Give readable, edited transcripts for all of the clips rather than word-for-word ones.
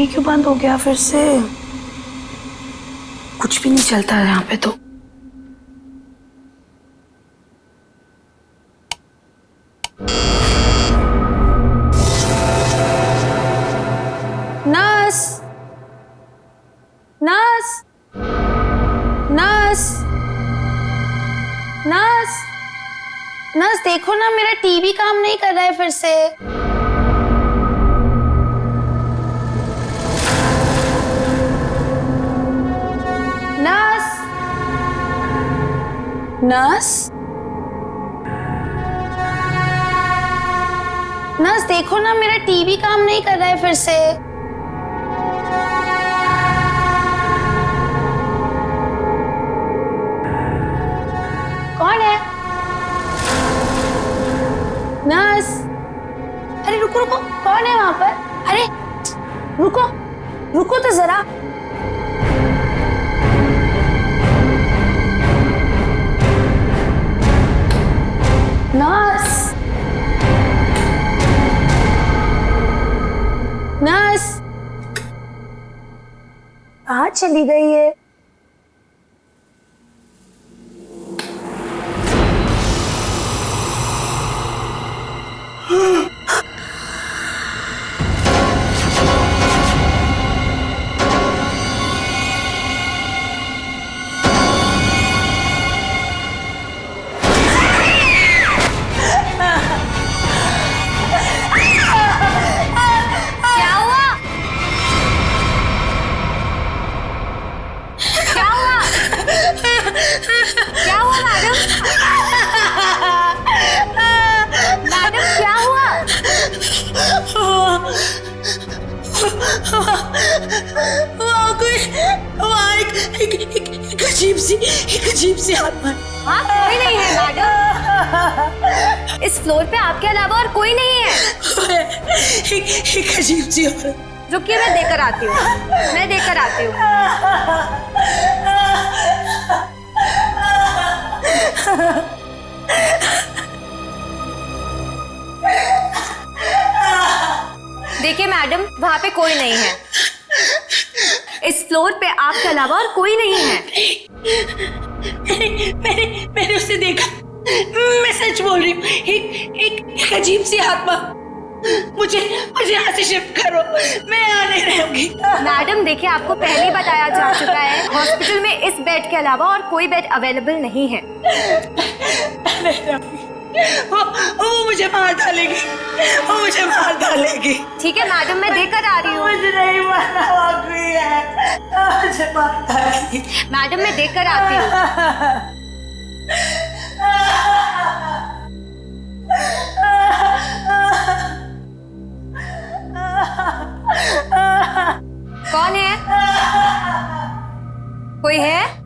TV क्यों बंद हो गया फिर से? कुछ भी नहीं चलता है यहाँ पे तो। Nurse, nurse, nurse, nurse, nurse देखो ना, मेरा टीवी काम नहीं कर रहा है फिर से। नर्स, नर्स, नर्स देखो ना, मेरा टीवी काम नहीं कर रहा है फिर से। कौन है? नर्स, अरे रुको रुको, कौन है वहां पर? अरे रुको, रुको तो जरा। नर्स, नर्स कहाँ चली गई है? एक अजीब सी आत्मा। हाँ, कोई नहीं है मैडम। इस फ्लोर पे आपके अलावा और कोई नहीं है। एक अजीब सी औरत। रुकिए, मैं देकर आती हूँ, मैं देकर आती हूँ। देखिए मैडम, वहाँ पे कोई नहीं है। इस फ्लोर पे आपके अलावा और कोई नहीं है। मैंने उसे देखा, मैं सच बोल रही हूँ। एक अजीब सी आत्मा। मुझे यहाँ से शिफ्ट करो, मैं यहाँ नहीं रहूंगी। मैडम देखिए, आपको पहले ही बताया जा चुका है, हॉस्पिटल में इस बेड के अलावा और कोई बेड अवेलेबल नहीं है। वो मुझे मार डालेगी, वो मुझे मार डालेगी। ठीक है मैडम, मैं देकर आ रही हूँ। मुझे नहीं मारना, मुझे मार डालेगी। मैडम मैं देकर आती हूँ। कौन है? कोई है?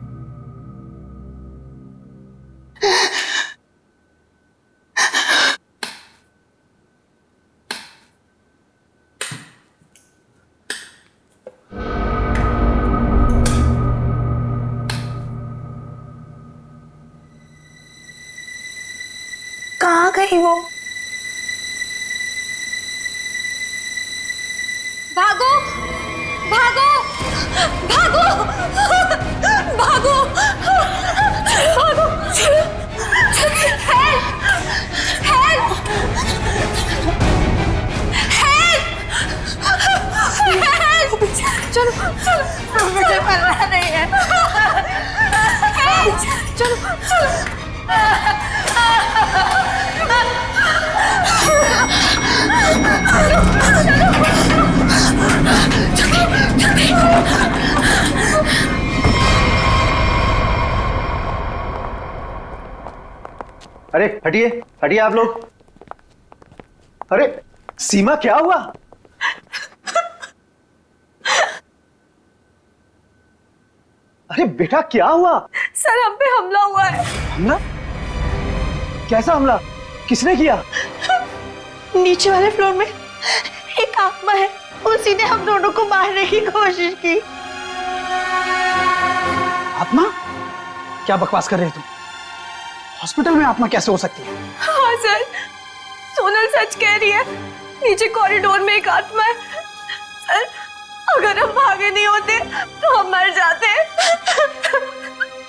कहाँ गई वो? भागो, भागो, भागो, भागो, भागो, हेल्प, हेल्प, हेल्प, चलो, चलो, मुझे मरना नहीं है। चलो, चलो। अरे हटिए, हटिए आप लोग। अरे सीमा, क्या हुआ? अरे बेटा, क्या हुआ? सर, हम पे हमला हुआ है। हमला? कैसा हमला? किसने किया? नीचे वाले फ्लोर में एक आत्मा है, उसी ने हम दोनों को मारने की कोशिश की। आत्मा? क्या बकवास कर रहे तुम? हॉस्पिटल में आत्मा कैसे हो सकती है? हाँ सर, सोनल सच कह रही है। नीचे कॉरिडोर में एक आत्मा है। सर, अगर हम भागे नहीं होते तो हम मर जाते।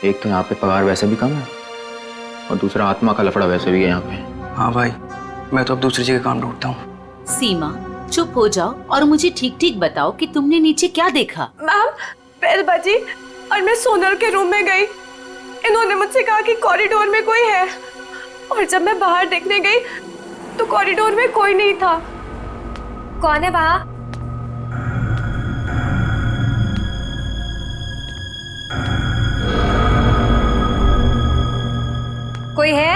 एक तो यहाँ पे पगार वैसे भी कम है और दूसरा आत्मा का लफड़ा वैसे भी है यहाँ पे। हाँ भाई, मैं तो अब दूसरी जगह काम ढूंढता हूँ। सीमा चुप हो जाओ और मुझे ठीक ठीक बताओ कि तुमने नीचे क्या देखा। मैम बेल बजी और मैं सोनल के रूम में गई। इन्होंने मुझसे कहा कि कॉरिडोर में कोई है, और जब मैं बाहर देखने गई तो कॉरिडोर में कोई नहीं था। कौन है वहाँ? कोई है?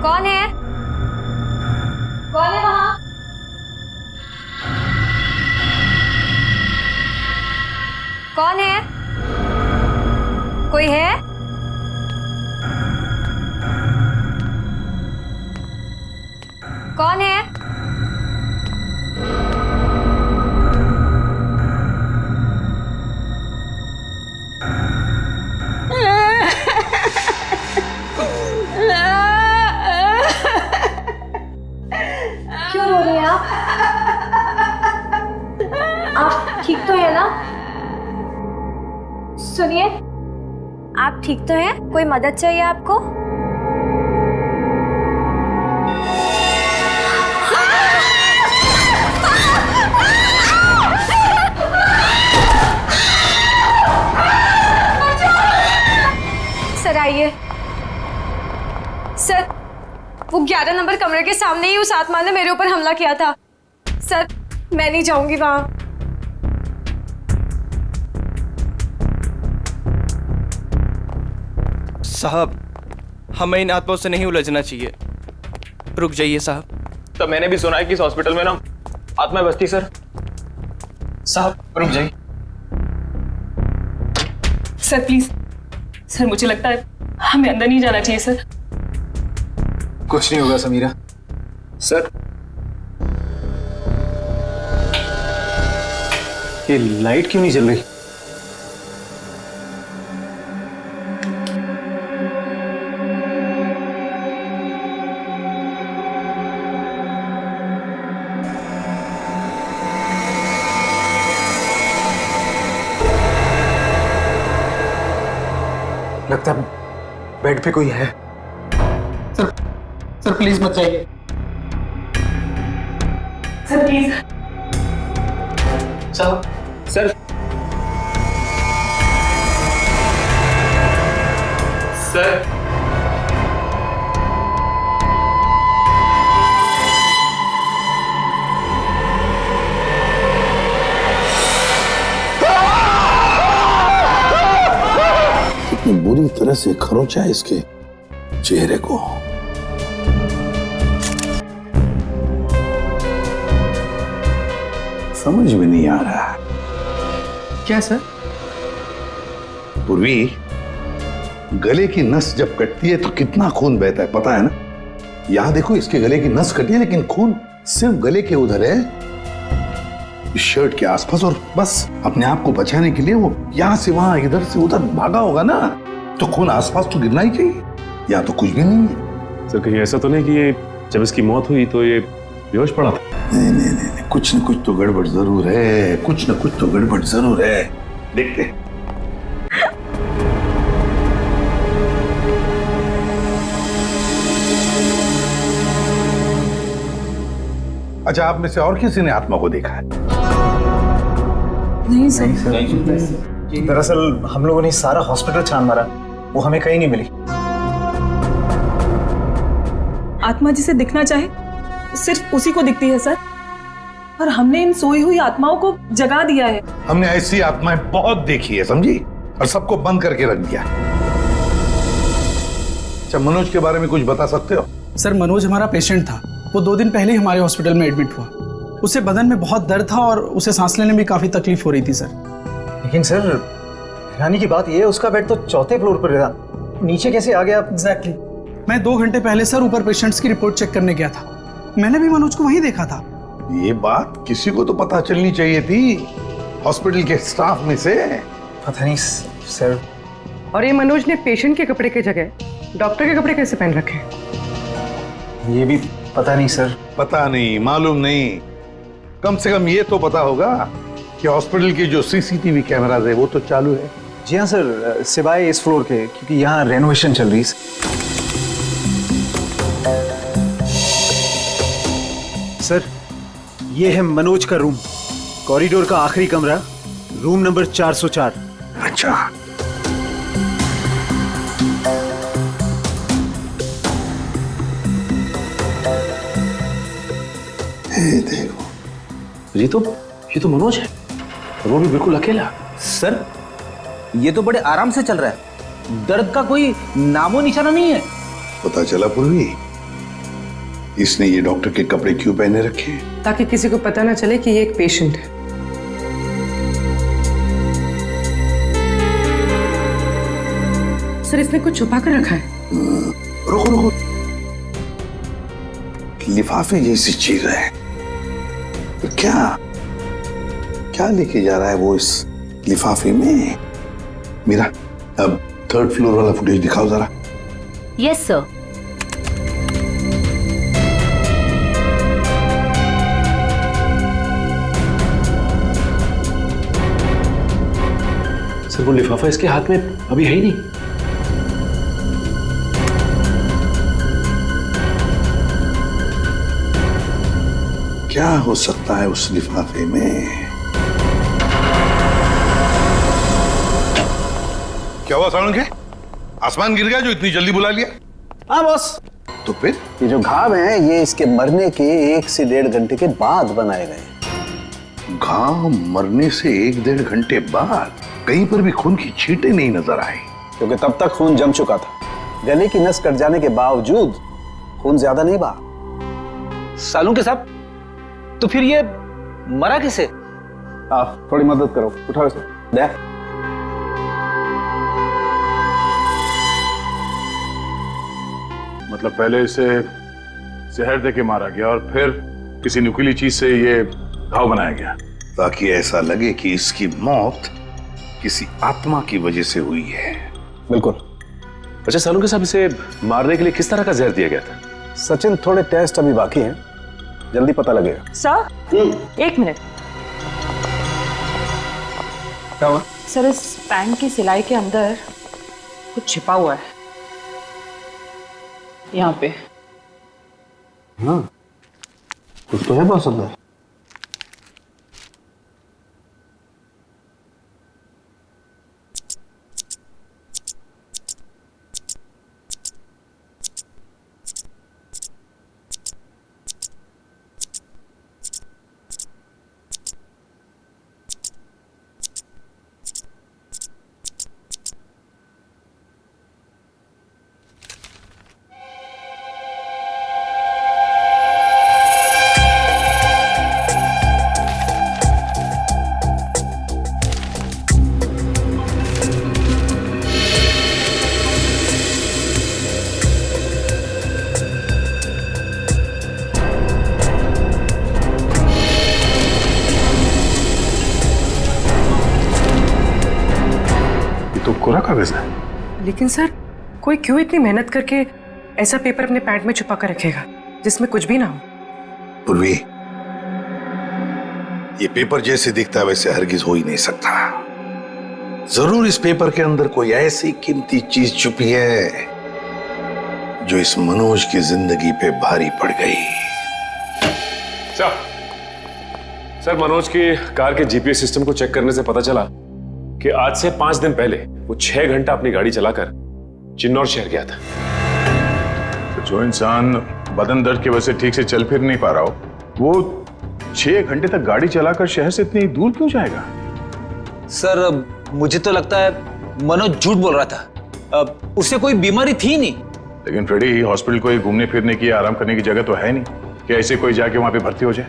कौन है? कौन है वहाँ? कौन है? कोई है? कौन है? क्यों रो रही हैं आप? आप ठीक तो है ना? सुनिए, आप ठीक तो हैं? कोई मदद चाहिए आपको? सर आइए। सर, वो 11 नंबर कमरे के सामने ही उस आत्मा ने मेरे ऊपर हमला किया था। सर, मैं नहीं जाऊंगी वहां। साहब, हमें इन आत्माओं से नहीं उलझना चाहिए। रुक जाइए साहब। तो मैंने भी सुना है कि इस हॉस्पिटल में ना आत्मा बसती सर। साहब रुक जाइए। सर प्लीज, सर मुझे लगता है हमें अंदर नहीं जाना चाहिए सर। कुछ नहीं होगा समीरा। सर, ये लाइट क्यों नहीं जल रही? लगता है बेड पे कोई है। सर प्लीज मत जाइए। Sir please. साहब, सर सर कितनी बुरी तरह से खरोंचा है इसके चेहरे को। समझ में नहीं आ रहा। क्या सर? पूर्वी, गले की नस जब कटती है तो कितना खून बहता है पता है ना? यहां देखो, इसके गले की नस कटी है लेकिन खून सिर्फ गले के उधर है, इस शर्ट के आसपास, और बस अपने आप को बचाने के लिए वो यहां से वहां इधर से उधर भागा होगा ना, तो खून आसपास तो गिरना ही चाहिए। या तो कुछ भी नहीं है। सर कहीं ऐसा तो नहीं कि ये जब इसकी मौत हुई तो ये बेहोश पड़ा था? नहीं नहीं नहीं, कुछ न कुछ तो गड़बड़ जरूर है, कुछ न कुछ तो गड़बड़ जरूर है। देखते हैं। अच्छा, आप में से और किसी ने आत्मा को देखा है? नहीं सर। दरअसल हम लोगों ने सारा हॉस्पिटल छान मारा, वो हमें कहीं नहीं मिली। आत्मा जिसे दिखना चाहे सिर्फ उसी को दिखती है सर, और हमने इन सोई हुई आत्माओं को जगा दिया है। हमने ऐसी आत्माएं बहुत देखी है, समझी, और सबको बंद करके रख दिया। अच्छा, मनोज के बारे में कुछ बता सकते हो? सर, मनोज हमारा पेशेंट था। वो 2 दिन पहले ही हमारे हॉस्पिटल में एडमिट हुआ। उसे बदन में बहुत दर्द था और उसे सांस लेने में काफी तकलीफ हो रही थी सर। लेकिन सर, हैरानी की बात यह है, उसका बेड तो 4थे फ्लोर पर था, नीचे कैसे आ गया? एग्जैक्टली। मैं 2 घंटे पहले सर ऊपर पेशेंट्स की रिपोर्ट चेक करने गया था। मैंने भी मनोज को वहीं देखा था। ये बात किसी को तो पता चलनी चाहिए थी, हॉस्पिटल के स्टाफ में से। पता नहीं सर। और ये मनोज ने पेशेंट के कपड़े की जगह डॉक्टर के कपड़े कैसे पहन रखे? ये भी पता नहीं सर। पता नहीं, मालूम नहीं, कम से कम ये तो पता होगा कि हॉस्पिटल के जो सीसीटीवी कैमराज है वो तो चालू है। जी हाँ सर, सिवाय इस फ्लोर के, क्योंकि यहाँ रेनोवेशन चल रही है। सर, ये है मनोज का रूम, कॉरिडोर का आखिरी कमरा, रूम नंबर 404। अच्छा, देखो ये तो मनोज है, और वो भी बिल्कुल अकेला। सर, ये तो बड़े आराम से चल रहा है, दर्द का कोई नामो निशाना नहीं है। पता चला पूर्वी, इसने ये डॉक्टर के कपड़े क्यों पहने रखे हैं? ताकि किसी को पता ना चले कि ये एक पेशेंट है। सर, इसने कुछ छुपा कर रखा है। रुको, लिफाफे जैसी चीज है, तो क्या लेके जा रहा है वो इस लिफाफे में? मीरा, अब 3rd फ्लोर वाला फुटेज दिखाओ जरा। Yes sir. सर, वो लिफाफा इसके हाथ में अभी है ही नहीं। क्या हो सकता है उस लिफाफे में? क्या हुआ सालुंखे? आसमान गिर गया जो इतनी जल्दी बुला लिया? हाँ बॉस। तो फिर ये जो घाव हैं, ये इसके मरने के 1 से 1.5 घंटे के बाद बनाए गए। घाव मरने से 1-1.5 घंटे बाद? कहीं पर भी खून की छींटें नहीं नजर आई। क्योंकि तब तक खून जम चुका था। गले की नस कट जाने के बावजूद खून ज्यादा नहीं बहा। सालुंखे साहब, तो फिर ये मरा किसे? आप थोड़ी मदद करो, उठाओ इसे। दे। मतलब पहले इसे जहर देके मारा गया और फिर किसी नुकीली चीज से ये घाव बनाया गया, ताकि ऐसा लगे कि इसकी मौत किसी आत्मा की वजह से हुई है। बिल्कुल। अच्छा सालुंखे साहब, इसे मारने के लिए किस तरह का जहर दिया गया था? सचिन, थोड़े टेस्ट अभी बाकी हैं, जल्दी पता लगेगा। Sir, 1 minute. क्या हुआ? सर, इस पैंट की सिलाई के अंदर कुछ छिपा हुआ है, यहाँ पे। हाँ, कुछ तो है बॉस अंदर। तो कोरा कागज है। लेकिन सर, कोई क्यों इतनी मेहनत करके ऐसा पेपर अपने पैंट में छुपा कर रखेगा जिसमें कुछ भी ना हो? पूर्वी, ये पेपर जैसे दिखता है वैसे हरगिज हो ही नहीं सकता। जरूर इस पेपर के अंदर कोई ऐसी कीमती चीज छुपी है जो इस मनोज की जिंदगी पे भारी पड़ गई। सर, मनोज की कार के जीपीएस सिस्टम को चेक करने से पता चला कि आज से 5 दिन पहले वो 6 घंटा अपनी गाड़ी चलाकर चिन्नौर शहर गया था। तो जो इंसान बदन दर्द की वजह से ठीक से चल फिर नहीं पा रहा हो, वो 6 घंटे तक गाड़ी चलाकर शहर से इतनी दूर क्यों जाएगा? सर, मुझे तो लगता है मनोज झूठ बोल रहा था। उसे कोई बीमारी थी नहीं। लेकिन फ्रेडी, हॉस्पिटल कोई घूमने फिरने की, आराम करने की जगह तो है नहीं कि ऐसे कोई जाके वहां पे भर्ती हो जाए।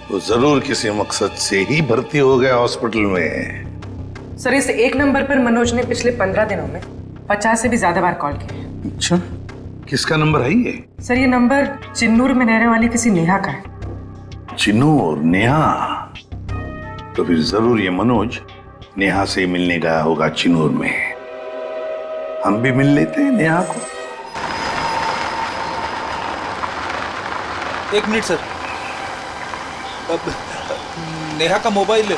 तो जरूर किसी मकसद से ही भर्ती हो गया हॉस्पिटल में। सर, इस 1 नंबर पर मनोज ने पिछले 15 दिनों में 50 से भी ज्यादा बार कॉल किया। अच्छा, किसका नंबर है ये? सर, ये नंबर चिन्नूर में रहने वाली किसी नेहा का है। चिन्नूर? नेहा? तो फिर जरूर ये मनोज नेहा से मिलने गया होगा चिन्नूर में। हम भी मिल लेते हैं नेहा को। 1 मिनट सर। नेहा का मोबाइल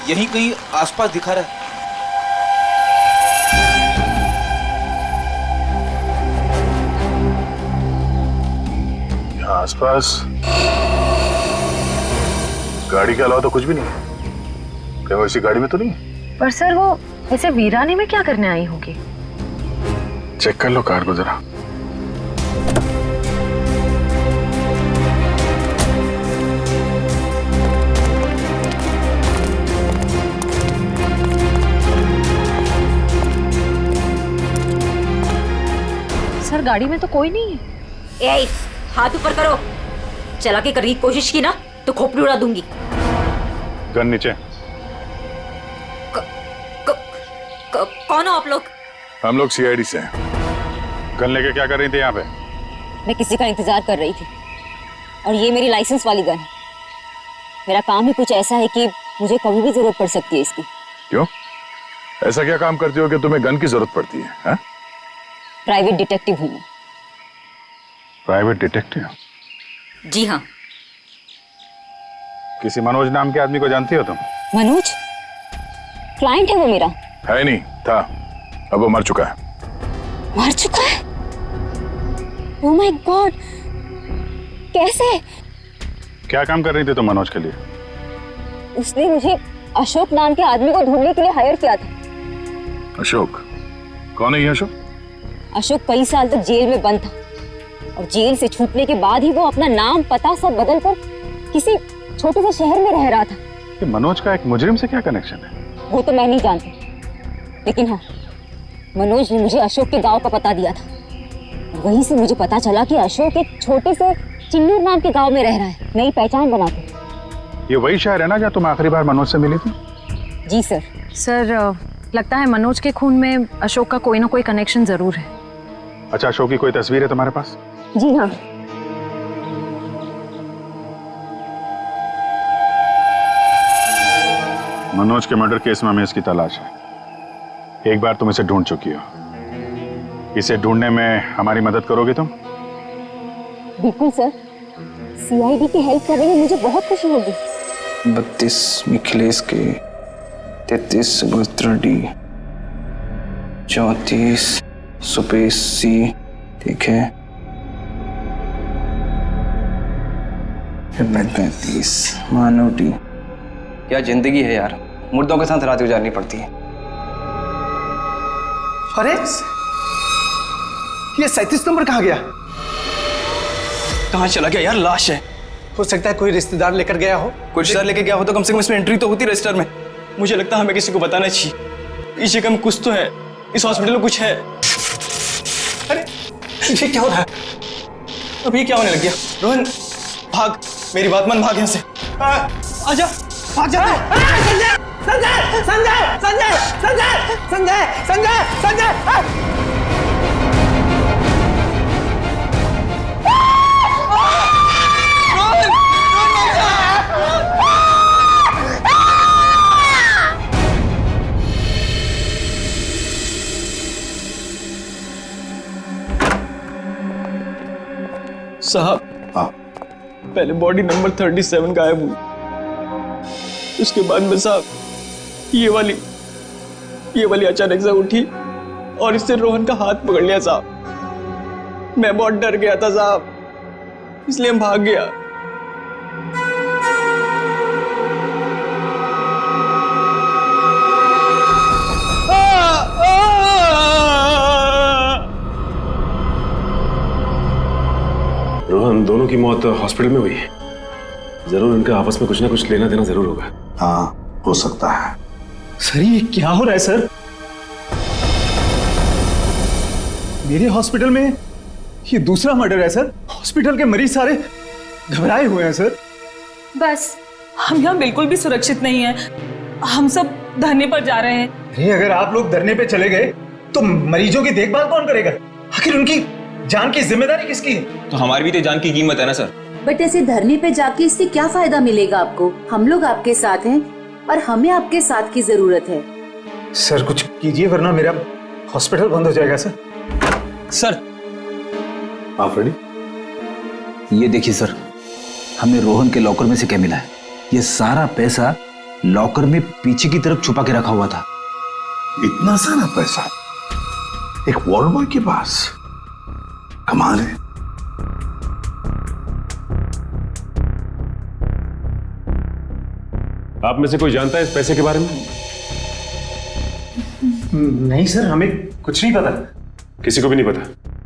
यहीं कहीं आसपास दिखा रहा है। यहाँ आसपास गाड़ी के अलावा तो कुछ भी नहीं है। कहीं वैसी गाड़ी में तो नहीं है? पर सर वो ऐसे वीराने में क्या करने आई होगी? चेक कर लो कार को जरा। सर गाड़ी में तो कोई नहीं है। ए, हाथ ऊपर करो। चला के करने की कोशिश की ना तो खोपड़ी उड़ा दूंगी। गन नीचे। कौन हो आप लोग? हम लोग सीआईडी से हैं। गन लेके क्या कर रही थी यहाँ पे? मैं किसी का इंतजार कर रही थी और ये मेरी लाइसेंस वाली गन है। मेरा काम ही कुछ ऐसा है कि मुझे कभी भी जरूरत पड़ सकती है इसकी। क्यों? ऐसा क्या काम करती हो कि तुम्हें गन की जरूरत पड़ती है? हा? प्राइवेट डिटेक्टिव हूँ मैं। Private detective? जी हाँ। किसी मनोज नाम के आदमी को जानती हो तुम? मनोज? क्लाइंट है वो मेरा। है नहीं, था। अब वो मर चुका है। मर चुका है? ओह माय गॉड, कैसे? क्या काम कर रही थी तुम मनोज के लिए? उसने मुझे अशोक नाम के आदमी को ढूंढने के लिए हायर किया था। अशोक? कौन है ये अशोक? अशोक कई साल तक जेल में बंद था और जेल से छूटने के बाद ही वो अपना नाम पता सब बदल कर किसी छोटे से शहर में रह रहा था। ये मनोज का एक मुजरिम से क्या कनेक्शन है? वो तो मैं नहीं जानती, लेकिन हाँ, मनोज ने मुझे अशोक के गांव का पता दिया था। वहीं से मुझे पता चला कि अशोक एक छोटे से चिन्नूर नाम के गांव में रह रहा है, नई पहचान बना के। ये वही शहर है ना जहाँ तुम आखिरी बार मनोज से मिली थी? जी सर। सर लगता है मनोज के खून में अशोक का कोई ना कोई कनेक्शन जरूर है। अच्छा, अशोक की कोई तस्वीर है तुम्हारे पास? जी हाँ। मनोज के मर्डर केस में हमें इसकी तलाश है। एक बार तुम इसे ढूंढ चुकी हो। इसे ढूंढने में हमारी मदद करोगे तुम? बिल्कुल सर, सीआईडी की हेल्प करने में मुझे बहुत खुशी होगी। 32 मिखिलेश के, 33 सुभद्रा डी, 34 सुपेश सी, ठीक है, 35 मानव डी। क्या जिंदगी है यार, मुर्दों के साथ रात गुजारनी पड़ती है। अरे ये 37 नंबर कहाँ गया? कहाँ चला गया यार? लाश है। हो सकता है कोई रिश्तेदार लेकर गया हो। कोई रिश्तेदार लेकर गया हो तो कम से कम इसमें एंट्री तो होती रजिस्टर में। मुझे लगता है हमें किसी को बताना चाहिए। इस जगह में कुछ तो है, इस हॉस्पिटल में कुछ है। अरे ये क्या हो रहा है? अब ये क्या होने लग गया? रोहन भाग, मेरी बात मान, भाग यहाँ से। आजा, भाग जा। संजय संजय संजय संजय संजय संजय संजय संजय। साहब, हाँ, पहले बॉडी नंबर 37 गायब हुई, उसके बाद में साहब ये वाली अचानक से उठी और इससे रोहन का हाथ पकड़ लिया साहब। मैं बहुत डर गया था साहब, इसलिए हम भाग गया। रोहन, दोनों की मौत हॉस्पिटल में हुई है। जरूर इनका आपस में कुछ ना कुछ लेना देना जरूर होगा। हाँ, हो सकता है। सर ये क्या हो रहा है सर? मेरे हॉस्पिटल में ये दूसरा मर्डर है सर। हॉस्पिटल के मरीज सारे घबराए हुए हैं सर। बस हम यहाँ बिल्कुल भी सुरक्षित नहीं है। हम सब धरने पर जा रहे हैं। अरे अगर आप लोग धरने पे चले गए तो मरीजों की देखभाल कौन करेगा? आखिर उनकी जान की जिम्मेदारी किसकी है? तो हमारी भी तो जान की कीमत है ना सर। बट ऐसे धरने पे जाके इससे क्या फायदा मिलेगा आपको? हम लोग आपके साथ हैं और हमें आपके साथ की जरूरत है। सर कुछ कीजिए वरना मेरा हॉस्पिटल बंद हो जाएगा सर। सर आप रेडी? ये देखिए सर, हमें रोहन के लॉकर में से क्या मिला है। ये सारा पैसा लॉकर में पीछे की तरफ छुपा के रखा हुआ था। इतना सारा पैसा एक वॉर्ड बॉय के पास? कमाल है। आप में से कोई जानता है इस पैसे के बारे में? नहीं सर, हमें कुछ नहीं पता। किसी को भी नहीं पता?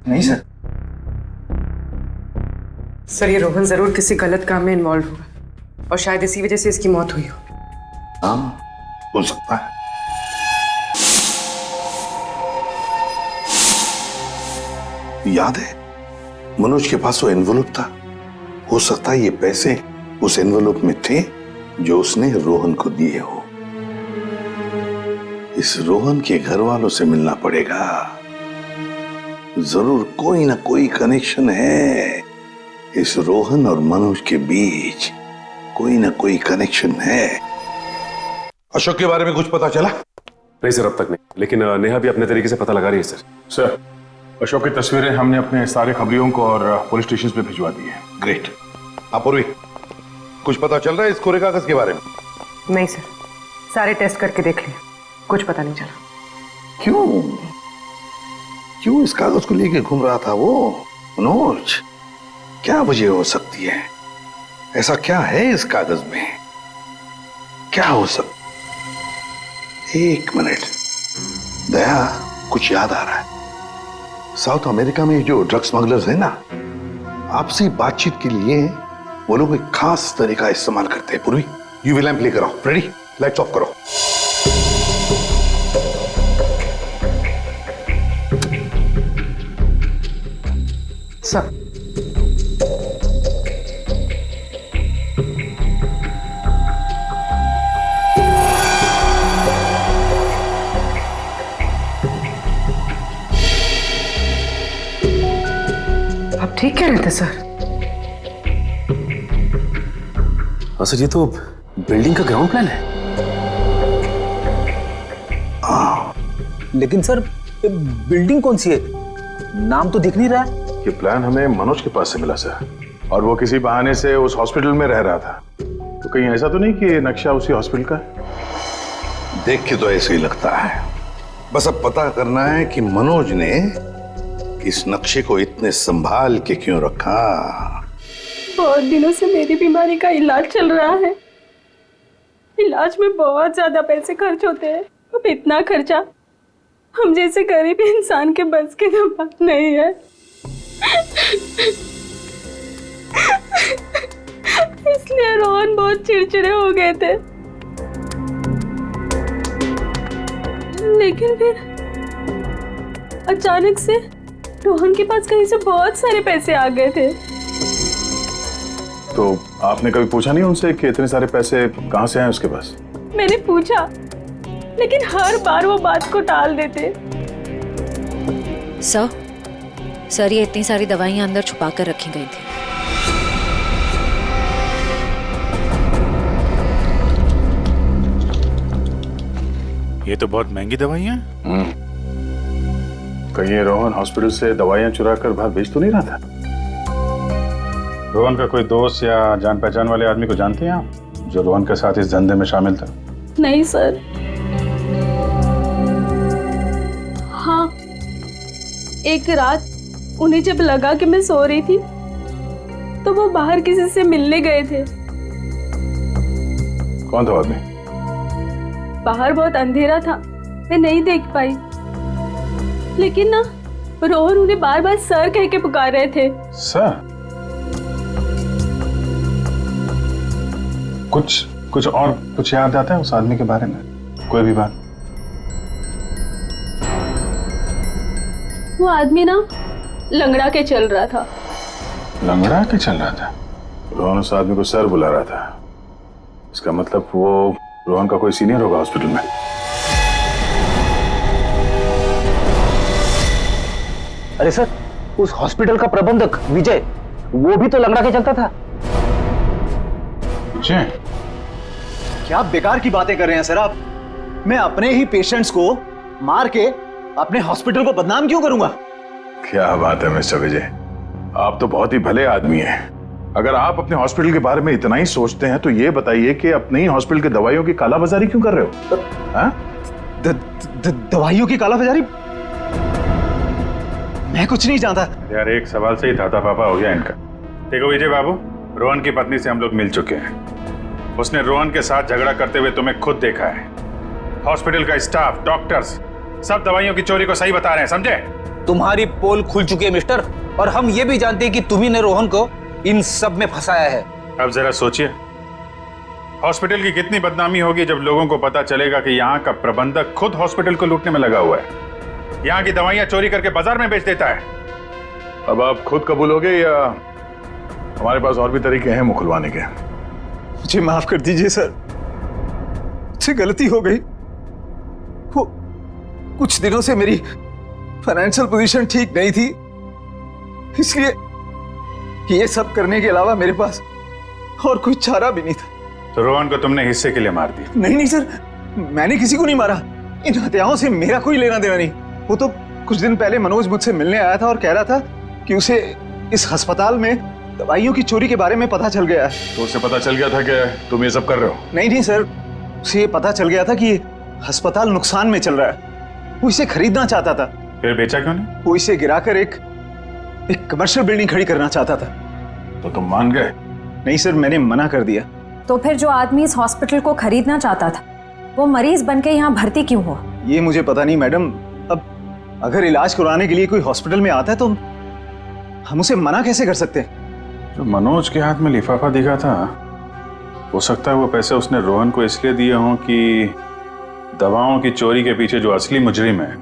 नहीं सर। सर ये रोहन जरूर किसी गलत काम में इन्वॉल्व होगा और शायद इसी वजह से इसकी मौत हुई हो। हाँ, हो सकता है। याद है मनोज के पास वो एनवेलप था। हो सकता है ये पैसे उस एनवेलप में थे जो उसने रोहन को दिए हो। इस रोहन के घर वालों से मिलना पड़ेगा। जरूर कोई ना कोई कनेक्शन है इस रोहन और मनोज के बीच। कोई ना कोई कनेक्शन है। अशोक के बारे में कुछ पता चला? नहीं सर, अब तक नहीं, लेकिन नेहा भी अपने तरीके से पता लगा रही है सर। सर, अशोक की तस्वीरें हमने अपने सारे खबरियों को और पुलिस स्टेशन पे भिजवा दी है। ग्रेट। अपूर्वी, कुछ पता चल रहा है इस कोरे कागज के बारे में? नहीं सर, सारे टेस्ट करके देख लिए, कुछ पता नहीं चला। क्यों इस कागज को लेके घूम रहा था वो मनोज? क्या वजह हो सकती है? ऐसा क्या है इस कागज में? क्या हो सकता? एक मिनट दया, कुछ याद आ रहा है। साउथ अमेरिका में जो ड्रग स्मगलर्स है ना, आपसी बातचीत के लिए वो लोग एक खास तरीका इस्तेमाल करते हैं। पूर्वी, यूवी लैंप लेकर आओ। रेडी? लाइट्स ऑफ करो। सर आप ठीक कह रहे थे सर। हाँ सर, ये तो बिल्डिंग का ग्राउंड प्लान है। लेकिन सर बिल्डिंग कौन सी है? नाम तो दिख नहीं रहा है। ये प्लान हमें मनोज के पास से मिला सर, और वो किसी बहाने से उस हॉस्पिटल में रह रहा था। तो कहीं ऐसा तो नहीं कि ये नक्शा उसी हॉस्पिटल का है? देख के तो ऐसे ही लगता है। बस अब पता करना है कि मनोज ने इस नक्शे को इतने संभाल के क्यों रखा। बहुत दिनों से मेरी बीमारी का इलाज चल रहा है। इलाज में बहुत ज्यादा पैसे खर्च होते हैं। अब इतना खर्चा हम जैसे गरीब इंसान के बस की तो बात नहीं है। इसलिए रोहन बहुत चिड़चिड़े हो गए थे। लेकिन फिर अचानक से रोहन के पास कहीं से बहुत सारे पैसे आ गए थे। तो आपने कभी पूछा नहीं उनसे कि इतने सारे पैसे कहां से आए उसके पास? मैंने पूछा, लेकिन हर बार वो बात को टाल देते। सर ये इतनी सारी दवाइयां अंदर छुपा कर रखी गई थी। ये तो बहुत महंगी दवाइयां हैं। कहीं ये रोहन हॉस्पिटल से दवाइयां चुरा कर बाहर बेच तो नहीं रहा था? रोहन का कोई दोस्त या जान पहचान वाले आदमी को जानते हैं आप, जो रोहन के साथ इस धंधे में शामिल था? नहीं सर। हाँ, एक रात उन्हें जब लगा कि मैं सो रही थी तो वो बाहर किसी से मिलने गए थे। कौन था आदमी? बाहर बहुत अंधेरा था, मैं नहीं देख पाई। लेकिन ना, रोहन उन्हें बार बार सर कह के पुकार रहे थे। सर? कुछ और कुछ याद आता है उस आदमी के बारे में? कोई भी बात? वो आदमी ना लंगड़ा के चल रहा था। लंगड़ा के चल रहा था? रोहन उस आदमी को सर बुला रहा था। इसका मतलब वो रोहन का कोई सीनियर होगा हॉस्पिटल में। अरे सर, उस हॉस्पिटल का प्रबंधक विजय, वो भी तो लंगड़ा के चलता था। विजय? क्या बेकार की बातें कर रहे हैं सर आप? मैं अपने ही पेशेंट्स को मार के अपने हॉस्पिटल को बदनाम क्यों करूंगा? क्या बात है मिस्टर विजय, आप तो बहुत ही भले आदमी हैं। अगर आप अपने हॉस्पिटल के बारे में इतना ही सोचते हैं तो ये बताइए कि अपने ही हॉस्पिटल के दवाइयों की कालाबाजारी क्यों कर रहे हो? हाँ? दवाइयों की कालाबाजारी? मैं कुछ नहीं जानता यार। एक सवाल से ही दादा पापा हो गया इनका। देखो विजय बाबू, रोहन की पत्नी से हम लोग मिल चुके हैं। उसने रोहन के साथ झगड़ा करते हुए तुम्हें खुद देखा है। हॉस्पिटल का स्टाफ, डॉक्टर्स सब दवाइयों की चोरी को सही बता रहे हैं, समझे? तुम्हारी पोल खुल चुकी है मिस्टर, और हम ये भी जानते हैं कि तुम्ही ने रोहन को इन सब में फंसाया है। अब जरा सोचिए, हॉस्पिटल की कितनी बदनामी होगी जब लोगों को पता चलेगा कि यहाँ का प्रबंधक खुद हॉस्पिटल को लूटने में लगा हुआ है, यहाँ की दवाइयां चोरी करके बाजार में बेच देता है। अब आप खुद कबूलोगे या हमारे पास और भी तरीके हैं मुंह खुलवाने के? मुझे माफ कर दीजिए सर, मुझसे गलती हो गई। वो कुछ दिनों से मेरी फाइनेंशियल पोजीशन ठीक नहीं थी, इसलिए ये सब करने के अलावा मेरे पास और कोई चारा भी नहीं था। तो रोहन को तुमने हिस्से के लिए मार दिया? नहीं सर, मैंने किसी को नहीं मारा। इन हत्याओं से मेरा कोई लेना देना नहीं। वो तो कुछ दिन पहले मनोज मुझसे मिलने आया था और कह रहा था कि उसे इस अस्पताल में दवाइयों की चोरी के बारे में पता चल गया है। तो उसे पता चल गया था कि तुम ये सब कर रहे हो? नहीं सर, उसे ये पता चल गया था कि अस्पताल नुकसान में चल रहा है। वो इसे खरीदना चाहता था। फिर बेचा क्यों नहीं? वो इसे गिराकर एक कमर्शियल बिल्डिंग खड़ी करना चाहता था। तो तुम मान गए? नहीं सर, मैंने मना कर दिया। तो फिर जो आदमी इस हॉस्पिटल को खरीदना चाहता था वो मरीज बनके यहाँ भर्ती क्यों हुआ? ये मुझे पता नहीं मैडम। अब अगर इलाज करवाने के लिए कोई हॉस्पिटल में आता है तो हम उसे मना कैसे कर सकते हैं? जो मनोज के हाथ में लिफाफा दिखा था, हो सकता है वो पैसे उसने रोहन को इसलिए दिए हों कि दवाओं की चोरी के पीछे जो असली मुजरिम है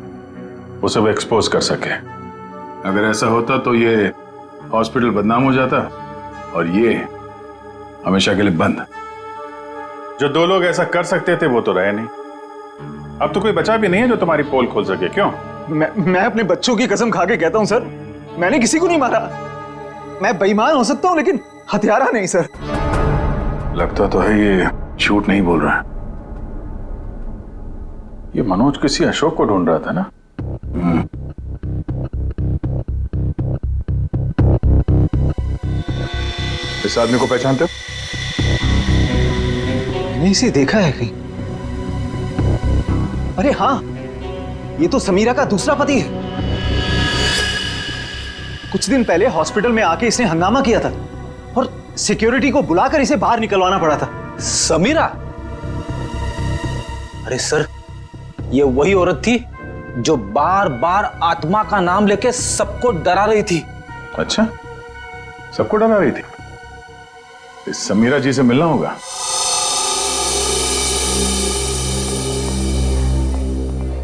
उसे वो एक्सपोज कर सके। अगर ऐसा होता तो ये हॉस्पिटल बदनाम हो जाता और ये हमेशा के लिए बंद। जो दो लोग ऐसा कर सकते थे वो तो रहे नहीं। अब तो कोई बचा भी नहीं है जो तुम्हारी पोल खोल सके। क्यों? मैं अपने बच्चों की कसम खा के कहता हूं सर, मैंने किसी को नहीं मारा। मैं बेईमान हो सकता हूं लेकिन हत्यारा नहीं सर। लगता तो है ये झूठ नहीं बोल रहा है। ये मनोज किसी अशोक को ढूंढ रहा था ना? इस आदमी को पहचानते हो? मैंने इसे देखा है कहीं। अरे हाँ, ये तो समीरा का दूसरा पति है। कुछ दिन पहले हॉस्पिटल में आके इसने हंगामा किया था और सिक्योरिटी को बुलाकर इसे बाहर निकलवाना पड़ा था। समीरा? अरे सर, ये वही औरत थी जो बार बार आत्मा का नाम लेके सबको डरा रही थी। अच्छा, सबको डरा रही थी? इस समीरा जी से मिलना होगा।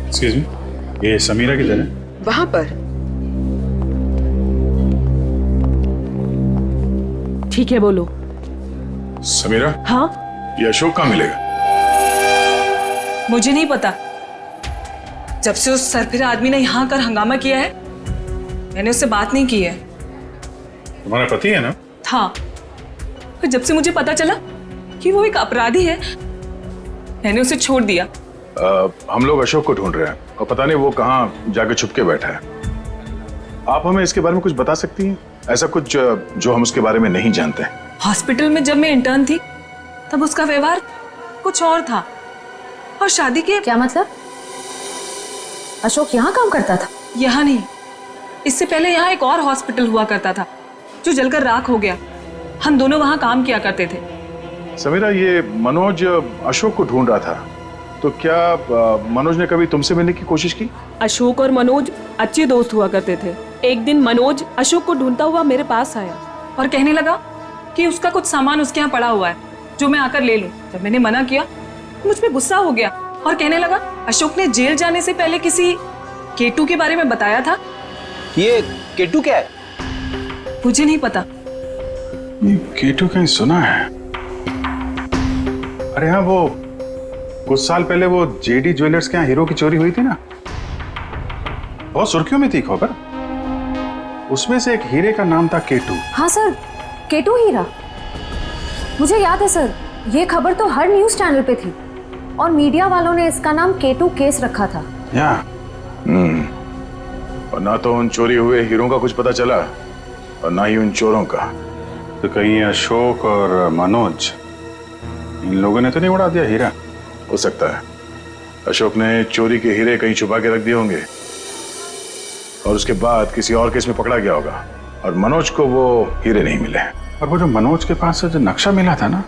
एक्सक्यूज मी, ये समीरा किधर है? वहां पर। ठीक है, बोलो। समीरा? हाँ? ये अशोक कहाँ मिलेगा? मुझे नहीं पता। जब से उस सरफिरा आदमी ने यहाँ कर हंगामा किया है मैंने उससे बात नहीं की है। तुम्हारा पति है ना? हाँ, फिर जब से मुझे पता चला कि वो एक अपराधी है मैंने उसे छोड़ दिया। हम लोग अशोक को ढूंढ रहे हैं और पता नहीं वो कहाँ जाके छुप के बैठा है। आप हमें इसके बारे में कुछ बता सकती हैं? ऐसा कुछ जो हम उसके बारे में नहीं जानते हैं। हॉस्पिटल में जब मैं इंटर्न थी तब उसका व्यवहार कुछ और था और शादी के। क्या मतलब? अशोक यहाँ काम करता था? यहाँ नहीं, इससे पहले यहाँ एक और हॉस्पिटल हुआ करता था जो जलकर राख हो गया। हम दोनों वहाँ काम किया करते थे। समीरा, ये मनोज अशोक को ढूंढ रहा था, तो क्या मनोज ने कभी तुमसे मिलने की कोशिश की? अशोक और मनोज अच्छे दोस्त हुआ करते थे। एक दिन मनोज अशोक को ढूंढता हुआ मेरे पास आया और कहने लगा कि उसका कुछ सामान उसके यहाँ पड़ा हुआ है जो मैं आकर ले लूं। जब मैंने मना किया मुझ पे गुस्सा हो गया और कहने लगा अशोक ने जेल जाने से पहले किसी केटू के बारे में बताया था। ये केटू क्या है? मुझे नहीं पता। ये केटू कहीं सुना है। अरे हाँ, वो कुछ साल पहले वो जेडी ज्वेलर्स के यहाँ हीरो की चोरी हुई थी ना, बहुत सुर्खियों में थी खबर। उसमें से एक हीरे का नाम था केटू। हाँ सर, केटू हीरा। मुझे याद है सर, ये खबर तो हर न्यूज चैनल पे थी और मीडिया वालों ने इसका नाम केटू केस रखा था। और ना तो उन चोरी हुए हीरों का कुछ पता चला और ना ही उन चोरों का। तो कहीं ये अशोक और मनोज, इन लोगों ने तो नहीं उड़ा दिया हीरा? हो सकता है अशोक ने चोरी के हीरे कहीं छुपा के रख दिए होंगे और उसके बाद किसी और केस में पकड़ा गया होगा और मनोज को वो हीरे नहीं मिले। और वो जो मनोज के पास से जो नक्शा मिला था ना,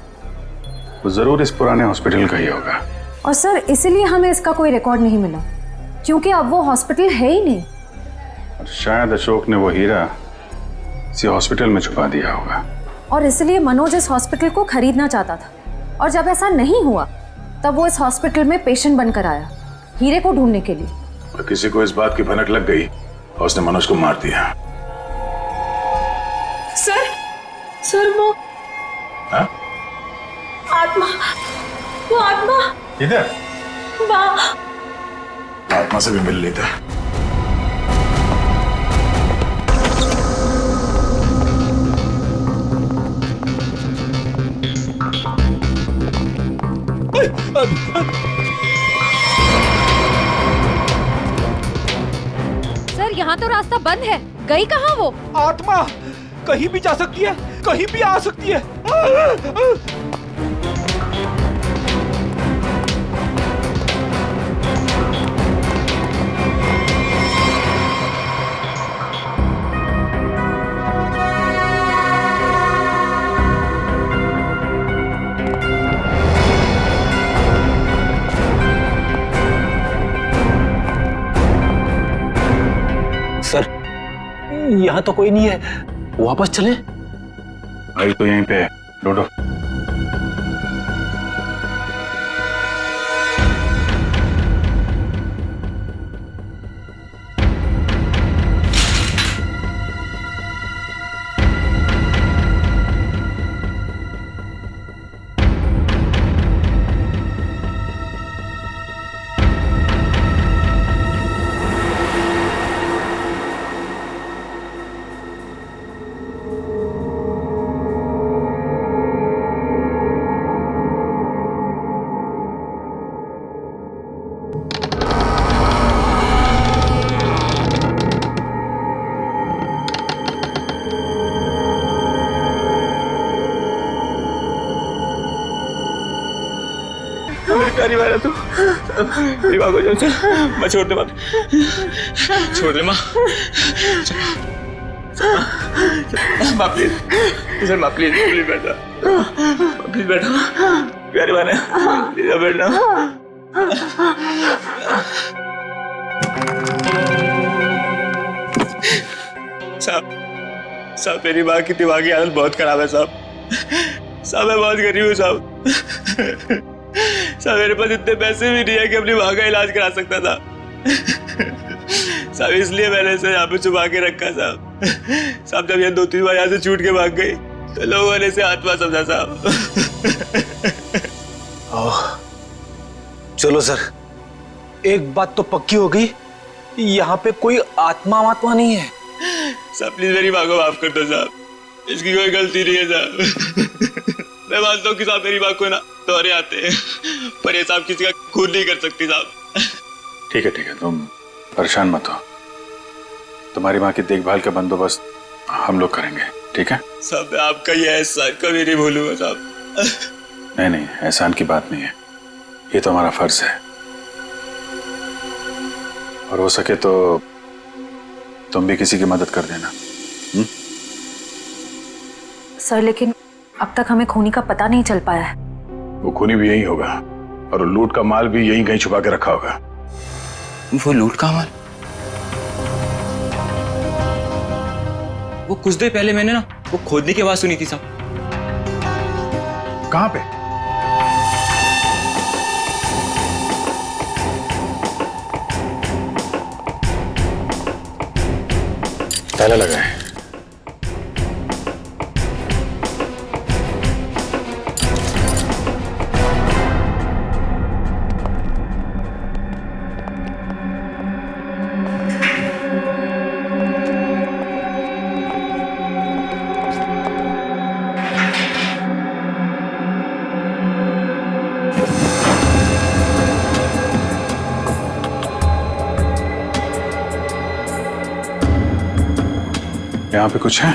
वो जरूर इस पुराने हॉस्पिटल का ही होगा। और सर इसीलिए हमें इसका कोई रिकॉर्ड नहीं मिला, क्योंकि अब वो हॉस्पिटल है ही नहीं। और शायद अशोक ने वो हीरा इसी हॉस्पिटल में छुपा दिया होगा। और इसलिए मनोज इस हॉस्पिटल को खरीदना चाहता था, और जब ऐसा नहीं हुआ तब वो इस हॉस्पिटल में पेशेंट बनकर आया हीरे को ढूंढने के लिए। और किसी को इस बात की भनक लग गई और उसने मनोज को मार दिया। सर वो हाँ? आत्मा, वो आत्मा इधर वहाँ आत्मा से भी मिल लेता। सर यहाँ तो रास्ता बंद है, गई कहाँ वो? आत्मा कहीं भी जा सकती है, कहीं भी आ सकती है। सर यहाँ तो कोई नहीं है, वापस चले? भाई तो यहीं पे है, लौटो। प्यारी बात है तू, मेरी माँ को चल, मैं छोड़ दे, मत छोड़ दे माँ, माँ प्लीज, सर माँ प्लीज, प्लीज बैठा, प्लीज बैठो, प्यारी बात है, प्लीज बैठना। साहब मेरी माँ की दिमागी हालत बहुत खराब है साहब, मैं बहुत गरीब हूँ साहब, मेरे पास इतने पैसे भी नहीं है कि अपनी माँ का इलाज करा सकता था साहब, इसलिए मैंने इसे यहाँ पे छुपा के रखा साहब। जब ये 2-3 बार यहाँ से छूट के भाग गई तो लोगों ने इसे आत्मा समझा साहब। चलो सर, एक बात तो पक्की हो गई, यहाँ पे कोई आत्मा नहीं है। साहब प्लीज मेरी माँ को माफ कर दो साहब, इसकी कोई गलती नहीं है साहब। मैं मानता हूँ कि साहब मेरी माँ को ना दौरे आते हैं, पर ये साहब किसी का खून नहीं कर सकती साहब। ठीक है, तुम परेशान मत हो, तुम्हारी माँ की देखभाल का बंदोबस्त हम लोग करेंगे, ठीक है? साहब मैं आपका ये एहसान कभी नहीं भूलूंगा साहब। नहीं, एहसान की बात नहीं है, ये तो हमारा फर्ज है, और हो सके तो तुम भी किसी की मदद कर देना। सर लेकिन अब तक हमें खूनी का पता नहीं चल पाया है। वो खूनी भी यही होगा और लूट का माल भी यहीं कहीं छुपा के रखा होगा। वो लूट का माल? वो कुछ देर पहले मैंने ना वो खोदने की आवाज सुनी थी साहब। कहां पे? ताला लगा है। यहाँ पे कुछ है?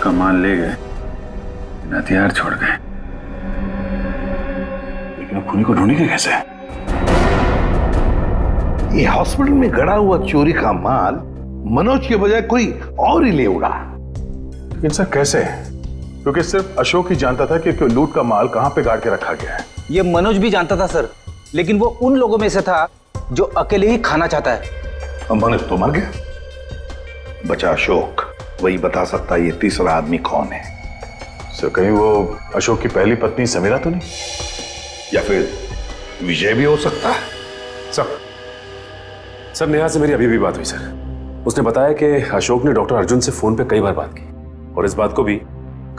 का माल ले गए, हथियार छोड़ गए, लेकिन अब खूनी को ढूंढेंगे कैसे? ये हॉस्पिटल में गड़ा हुआ चोरी का माल मनोज के बजाय कोई और ही ले उड़ा। लेकिन सर कैसे? क्योंकि सिर्फ अशोक ही जानता था कि लूट का माल कहां पे गाड़ के रखा गया है। ये मनोज भी जानता था सर, लेकिन वो उन लोगों में से था जो अकेले ही खाना चाहता है। मनोज तो मर गया, बचा अशोक, वही बता सकता है ये तीसरा आदमी कौन है। सर कहीं वो अशोक की पहली पत्नी समीरा तो नहीं? या फिर विजय भी हो सकता है। सर नेहा से मेरी अभी भी बात हुई सर। उसने बताया कि अशोक ने डॉक्टर अर्जुन से फोन पे कई बार बात की और इस बात को भी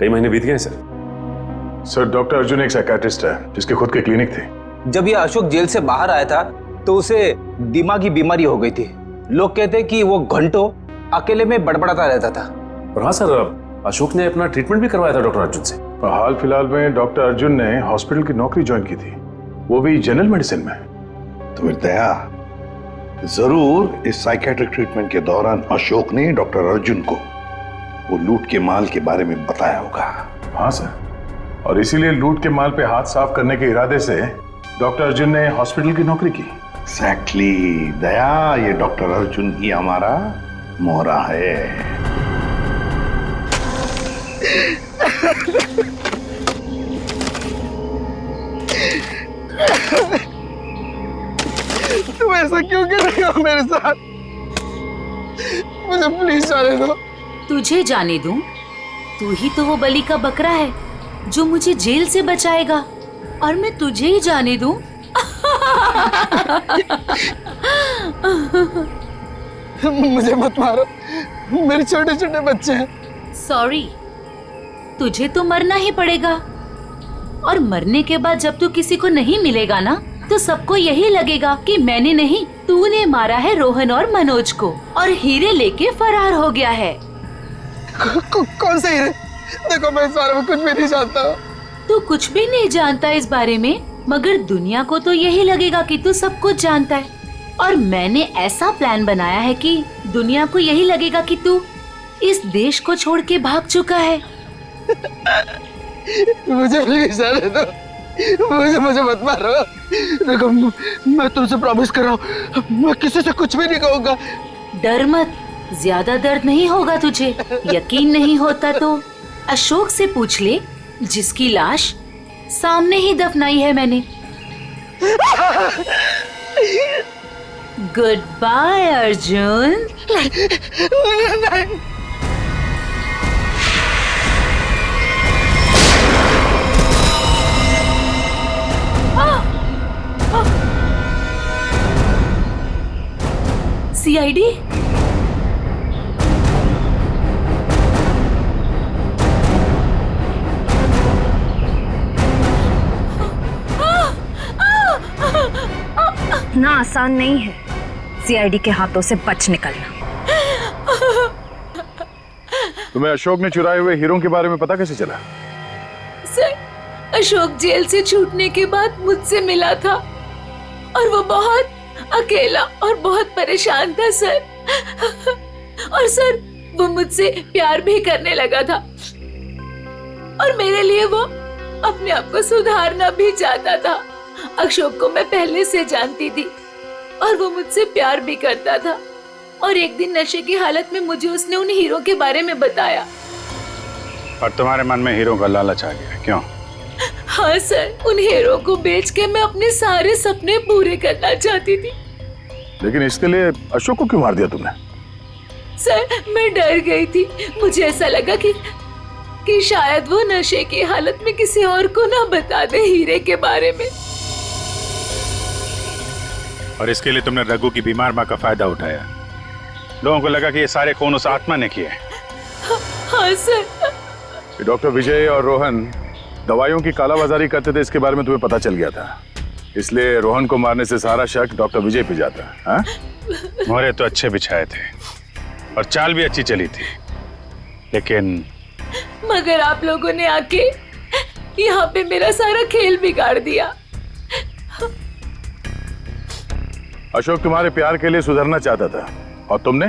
कई महीने बीत गए सर। डॉक्टर अर्जुन एक साइकियाट्रिस्ट है जिसके खुद के क्लिनिक थे। जब ये अशोक जेल से बाहर आया था तो उसे दिमागी बीमारी हो गई थी। लोग कहते कि वो घंटों अकेले में बड़बड़ाता रहता था। और हाँ सर, अशोक ने अपना ट्रीटमेंट भी करवाया था डॉक्टर अर्जुन से। हाल फिलहाल में डॉक्टर अर्जुन ने हॉस्पिटल की नौकरी ज्वाइन की थी, वो भी जनरल मेडिसिन में। तो फिर दया, जरूर इस साइकियाट्रिक ट्रीटमेंट के दौरान अशोक ने डॉक्टर अर्जुन को वो लूट के माल के बारे में बताया होगा। हाँ सर, और इसीलिए लूट के माल पे हाथ साफ करने के इरादे से डॉक्टर अर्जुन ने हॉस्पिटल की नौकरी की। एग्जैक्टली दया, ये डॉक्टर अर्जुन ही हमारा मोहरा है। तुम ऐसा क्यों कर रही हो मेरे साथ? मुझे प्लीज जाने दो। तुझे जाने दूं? तू ही तो वो बलि का बकरा है जो मुझे जेल से बचाएगा, और मैं तुझे ही जाने दूं? मुझे मत मारो, मेरे छोटे छोटे बच्चे हैं। सॉरी, तुझे तो मरना ही पड़ेगा, और मरने के बाद जब तू किसी को नहीं मिलेगा ना, तो सबको यही लगेगा कि मैंने नहीं, तूने मारा है रोहन और मनोज को, और हीरे लेके फरार हो गया है। कौन से हीरे? देखो मैं इस बारे में कुछ भी नहीं जानता। तू कुछ भी नहीं जानता इस बारे में, मगर दुनिया को तो यही लगेगा कि तू सब कुछ जानता है। और मैंने ऐसा प्लान बनाया है कि दुनिया को यही लगेगा कि तू इस देश को छोड़ के भाग चुका है। मुझे प्लीज जाने दो, मुझे मत मारो। देखो मैं तुमसे प्रॉमिस कर रहा हूँ, मैं किसी से कुछ भी नहीं कहूँगा। डर मत, ज्यादा दर्द नहीं होगा तुझे। यकीन नहीं होता तो अशोक से पूछ ले, जिसकी लाश सामने ही दफनाई है मैंने। Goodbye Arjun. सीआईडी? इतना आसान नहीं है सीआईडी के हाथों से बच निकलना। तुम्हें अशोक ने चुराए हुए हीरों के बारे में पता कैसे चला? सर, अशोक जेल से छूटने के बाद मुझसे मिला था, और वो बहुत अकेला और बहुत परेशान था सर। और सर, वो मुझसे प्यार भी करने लगा था, और मेरे लिए वो अपने आप को सुधारना भी चाहता था। अशोक को मैं पहले से जानती थी, और वो मुझसे प्यार भी करता था। और एक दिन नशे की हालत में मुझे उसने उन हीरो के बारे में बताया। और तुम्हारे मन में हीरो का लालच आ गया, क्यों? हाँ सर, उन हीरो को बेच के मैं अपने सारे सपने पूरे करना चाहती थी। लेकिन इसके लिए अशोक को क्यों मार दिया तुमने? सर, मैं डर गई थी। मुझे ऐसा लगा कि शायद वो नशे की हालत में किसी और को ना बता दे हीरे के बारे में। और इसके लिए तुमने रघु की बीमार माँ का फायदा उठाया। लोगों को लगा कि ये सारे खून उस आत्मा ने किए। हाँ सर। डॉक्टर विजय और रोहन दवाइयों की कालाबाजारी करते थे, इसके बारे में तुम्हें पता चल गया था, इसलिए रोहन को मारने से सारा शक डॉक्टर विजय पे जाता। हाँ? मोहरे तो अच्छे बिछाए थे और चाल भी अच्छी चली थी, लेकिन मगर आप लोगों ने आके यहाँ पे मेरा सारा खेल बिगाड़ दिया। अशोक तुम्हारे प्यार के लिए सुधरना चाहता था, और तुमने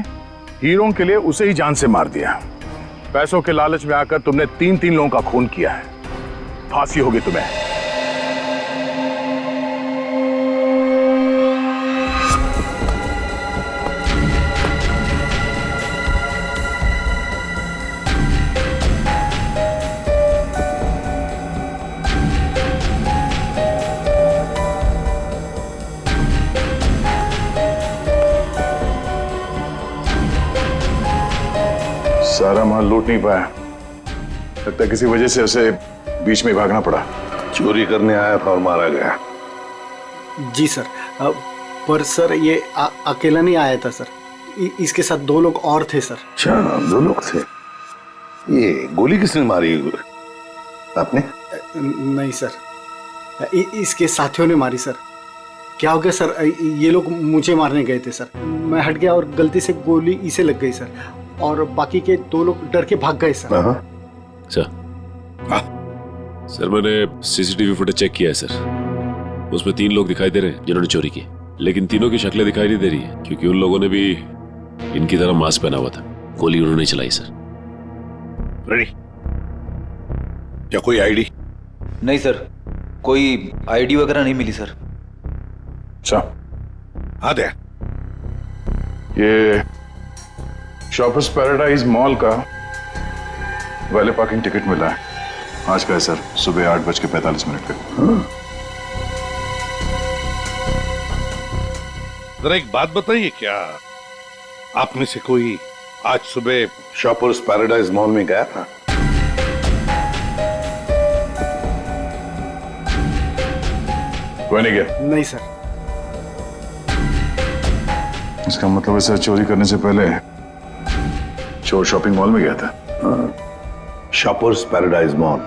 हीरों के लिए उसे ही जान से मार दिया। पैसों के लालच में आकर तुमने 3 लोगों का खून किया है, फांसी होगी तुम्हें। सारा माल लूट नहीं पाया, लगता है किसी वजह से उसे बीच में भागना पड़ा। चोरी करने आया था और मारा गया। जी सर, पर सर ये अकेला नहीं आया था सर, इसके साथ 2 लोग और थे सर। अच्छा, 2 लोग थे। ये गोली किसने मारी आपने? नहीं सर, इसके साथियों ने मारी सर। क्या हो गया सर, ये लोग मुझे मारने गए थे सर, मैं हट गया और गलती से गोली इसे लग गई सर, और बाकी के 2 लोग डर के भाग गए सर। सर मैंने सीसीटीवी फुटेज चेक किया है सर, उसमें 3 लोग दिखाई दे रहे हैं जिन्होंने चोरी की, लेकिन तीनों की शक्लें दिखाई नहीं दे रही है, क्योंकि उन लोगों ने भी इनकी तरह मास्क पहना हुआ था। गोली उन्होंने चलाई सर। रेडी? क्या कोई आईडी? नहीं सर, कोई आईडी वगैरह नहीं मिली सर। अच्छा, हाँ दे। ये शॉपर्स पैराडाइज मॉल का वैले पार्किंग टिकट मिला है, आज का है सर, सुबह 8:45 पे। जरा एक बात बताइए, क्या आप में से कोई आज सुबह शॉपर्स पैराडाइज मॉल में गया था? कोई नहीं गया? नहीं सर। इसका मतलब है सर चोरी करने से पहले चोर शॉपिंग मॉल में गया था। Shoppers paradise mall.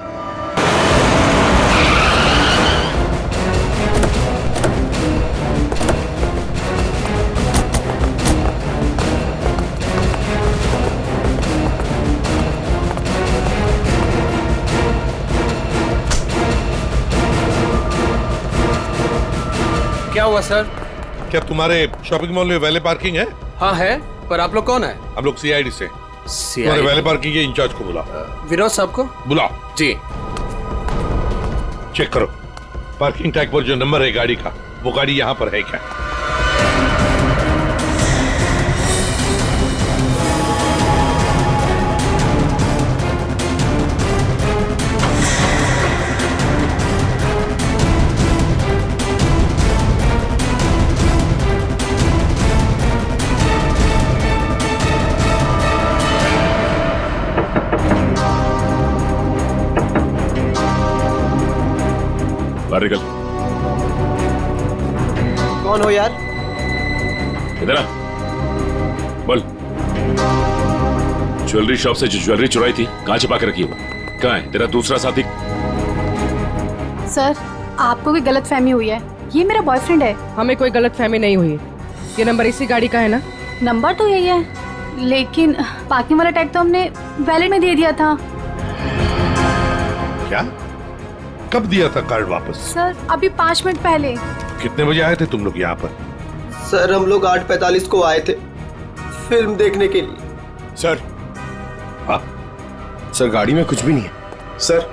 क्या हुआ सर? क्या तुम्हारे शॉपिंग मॉल में वैले पार्किंग है? हाँ है, पर आप लोग कौन है? हम लोग सीआईडी से। तुम्हारे वैले पार्किंग के इंचार्ज को बुलाओ। विनोद साहब को बुलाओ। जी। चेक करो पार्किंग टैग पर जो नंबर है गाड़ी का, वो गाड़ी यहाँ पर है क्या? बाहर निकल। कौन हो यार? इधर आ, बोल। ज्वेलरी शॉप से जो ज्वेलरी चुराई थी कहाँ छिपा के रखी हो? कहाँ है तेरा दूसरा साथी? सर, आपको भी गलतफहमी हुई है, ये मेरा बॉयफ्रेंड है। हमें कोई गलतफहमी नहीं हुई। ये नंबर इसी गाड़ी का है ना? नंबर तो यही है, लेकिन पार्किंग वाला टैग तो हमने वैलेट में दे दिया था। क्या? कब दिया था कार्ड वापस? सर, अभी 5 मिनट पहले। कितने बजे आए थे तुम लोग यहाँ पर? सर, हम लोग 8:45 को आए थे फिल्म देखने के लिए। सर, हाँ सर गाड़ी में कुछ भी नहीं है। सर,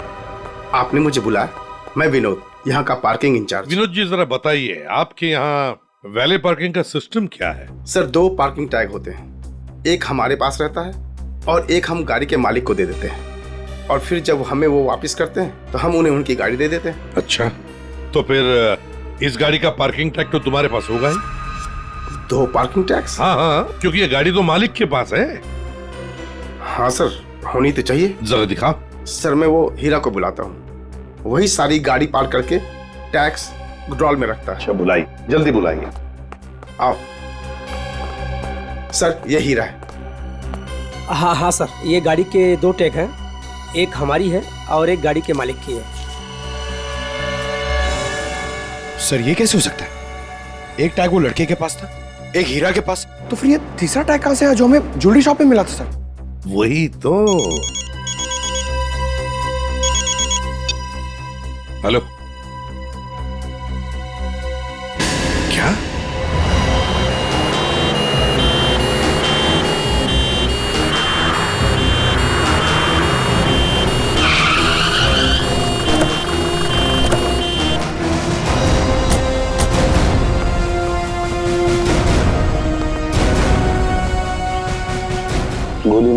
आपने मुझे बुलाया, मैं विनोद, यहाँ का पार्किंग इंचार्ज। विनोद जी जरा बताइए, आपके यहाँ वैले पार्किंग का सिस्टम क्या है? सर, 2 पार्किंग टैग होते हैं, एक हमारे पास रहता है और एक हम गाड़ी के मालिक को दे देते हैं, और फिर जब हमें वो वापस करते हैं तो हम उन्हें उनकी गाड़ी दे देते हैं। अच्छा, तो फिर इस गाड़ी का पार्किंग टैग तो तुम्हारे पास होगा ही? 2 पार्किंग टैक्स? हाँ हाँ, क्योंकि ये गाड़ी तो मालिक के पास है। हाँ सर, होनी तो चाहिए। जरा दिखाओ। सर, मैं वो हीरा को बुलाता हूँ, वही सारी गाड़ी पार्क करके टैक्स ड्रॉल में रखता है। अच्छा, बुलाई, जल्दी बुलाइए। आओ सर, ये हीरा है। हाँ हाँ सर, ये गाड़ी के 2 टैग हैं, एक हमारी है और एक गाड़ी के मालिक की है। सर, ये कैसे हो सकता है? एक टैग वो लड़के के पास था, एक हीरा के पास, तो फिर ये तीसरा टैग कहां से आया जो हमें ज्वेलरी शॉप में मिला था? सर, वही तो। हेलो, क्या?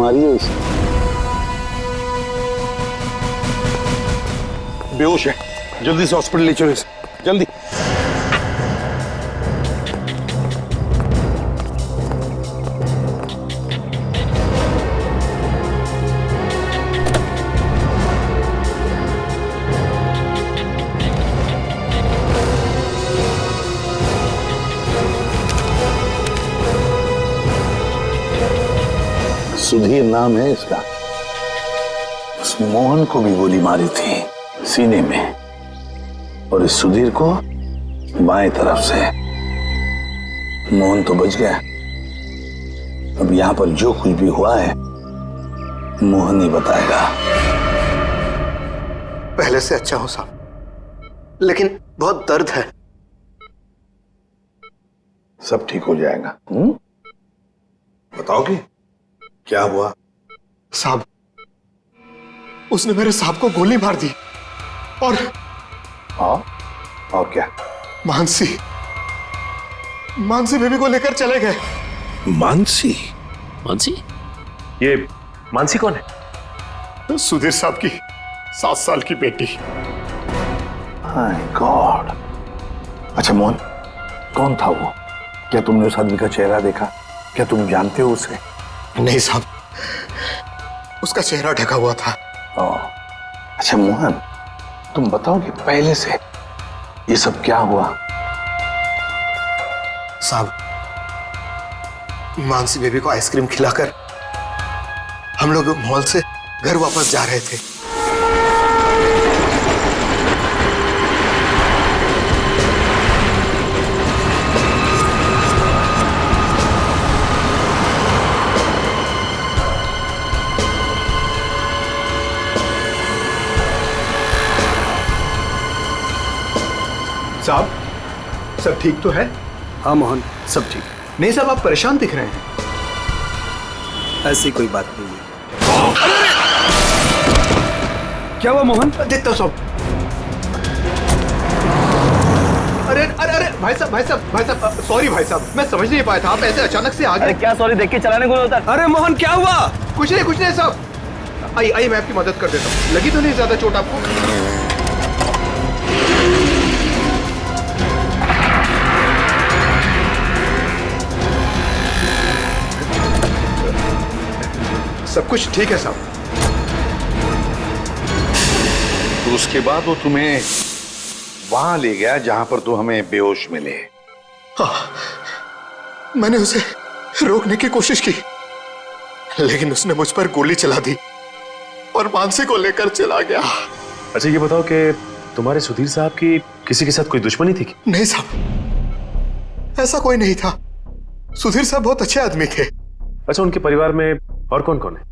बीमारी है इसे। बेहोश है, जल्दी से हॉस्पिटल ले चलो इसे, जल्दी। सुधीर नाम है इसका। उस मोहन को भी गोली मारी थी सीने में, और इस सुधीर को बाएं तरफ से। मोहन तो बच गया। अब यहां पर जो कुछ भी हुआ है मोहन ही बताएगा। पहले से अच्छा हूं साहब, लेकिन बहुत दर्द है। सब ठीक हो जाएगा। बताओ कि क्या हुआ? साहब, उसने मेरे साहब को गोली मार दी और क्या? मानसी बेबी को लेकर चले गए। मानसी? मानसी? ये मानसी कौन है? सुधीर साहब की 7 साल की बेटी। My God. अच्छा मोहन, कौन था वो? क्या तुमने उस आदमी का चेहरा देखा? क्या तुम जानते हो उसे? नहीं साहब, उसका चेहरा ढका हुआ था। अच्छा मोहन, तुम बताओ कि पहले से ये सब क्या हुआ? साहब, मानसी बेबी को आइसक्रीम खिलाकर हम लोग मॉल से घर वापस जा रहे थे। साहब, सब ठीक तो है? हाँ मोहन, सब ठीक। नहीं साहब, आप परेशान दिख रहे हैं। ऐसी कोई बात नहीं है। क्या हुआ मोहन? देखता साहब। अरे अरे अरे भाई साहब, सॉरी भाई साहब, मैं समझ नहीं पाया था, आप ऐसे अचानक से आ गए। अरे क्या सॉरी, देख के चलाने को होता। अरे मोहन क्या हुआ? कुछ नहीं साहब। आइए मैं आपकी मदद कर देता हूँ। लगी तो नहीं ज्यादा चोट आपको? सब कुछ ठीक है साहब। तो उसके बाद वो तुम्हें वहां ले गया जहां पर तुम हमें बेहोश मिले। हाँ, मैंने उसे रोकने की कोशिश की, लेकिन उसने मुझ पर गोली चला दी और मानसी को लेकर चला गया। अच्छा ये बताओ कि तुम्हारे सुधीर साहब की किसी के साथ कोई दुश्मनी थी? नहीं साहब, ऐसा कोई नहीं था। सुधीर साहब बहुत अच्छे आदमी थे। अच्छा, उनके परिवार में और कौन कौन है?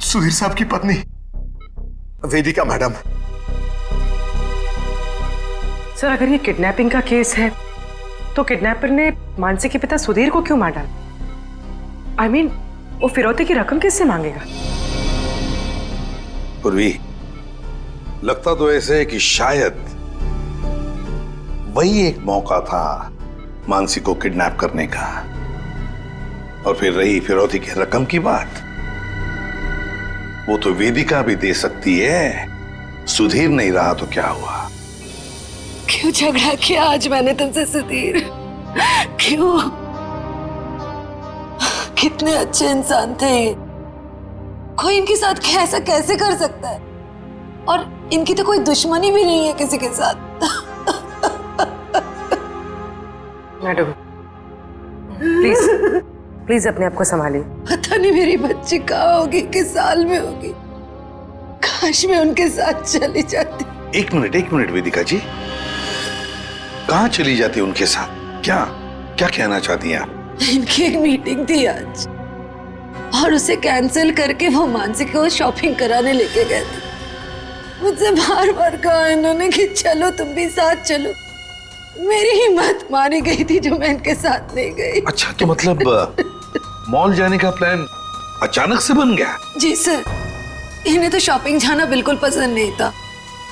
सुधीर साहब की पत्नी वेदिका मैडम। सर, अगर ये किडनैपिंग का केस है तो किडनैपर ने मानसी के पिता सुधीर को क्यों मार डाला? I mean, वो फिरौती की रकम किससे मांगेगा? पूर्वी, लगता तो ऐसे है कि शायद वही एक मौका था मानसी को किडनैप करने का। और फिर रही फिरौती की रकम की बात, वो तो वेदिका भी दे सकती है। सुधीर नहीं रहा तो क्या हुआ? क्यों झगड़ा किया आज मैंने तुमसे सुधीर? क्यों? कितने अच्छे इंसान थे ये। कोई इनके साथ ऐसा कैसे कर सकता है? और इनकी तो कोई दुश्मनी भी नहीं है किसी के साथ। मैडम, प्लीज अपने आप को संभालिए। पता नहीं मेरी बच्ची कहाँ होगी, किस साल में होगी। काश मैं उनके साथ चली जाती। एक मिनट वेदिका जी, कहाँ चली जाती उनके साथ? क्या कहना चाहती हैं आप? इनकी एक मीटिंग थी आज और उसे कैंसिल करके वो मानसी को शॉपिंग कराने लेके गए थे। मुझसे बार कहा इन्होंने कि चलो तुम भी साथ चलो। मेरी हिम्मत मारी गई थी जो मैं इनके साथ नहीं गई। अच्छा, तो मतलब मॉल जाने का प्लान अचानक से बन गया? जी सर, इन्हें तो शॉपिंग जाना बिल्कुल पसंद नहीं था।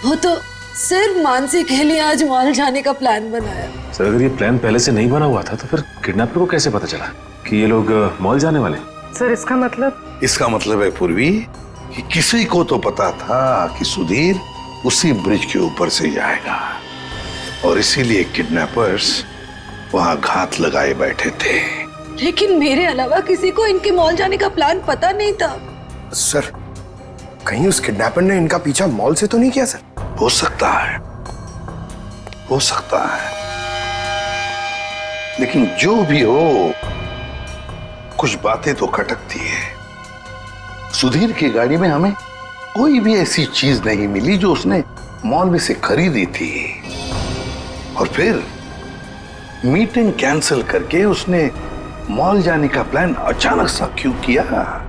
वो तो सिर्फ मानसी के लिए आज मॉल जाने का प्लान बनाया। सर, अगर ये प्लान पहले से नहीं बना हुआ था तो फिर किडनैपर को कैसे पता चला कि ये लोग मॉल जाने वाले? सर इसका मतलब? इसका मतलब है पूर्वी कि किसी को तो पता था कि सुधीर उसी ब्रिज के ऊपर से जाएगा और इसीलिए किडनैपर्स वहां घात लगाए बैठे थे। लेकिन मेरे अलावा किसी को इनके मॉल जाने का प्लान पता नहीं था। सर कहीं उस किडनैपर ने इनका पीछा मॉल से तो नहीं किया सर? हो सकता है, हो सकता है, लेकिन जो भी हो कुछ बातें तो खटकती है। सुधीर की गाड़ी में हमें कोई भी ऐसी चीज नहीं मिली जो उसने मॉल में से खरीदी थी, और फिर मीटिंग कैंसिल करके उसने मॉल जाने का प्लान अचानक सा क्यों किया?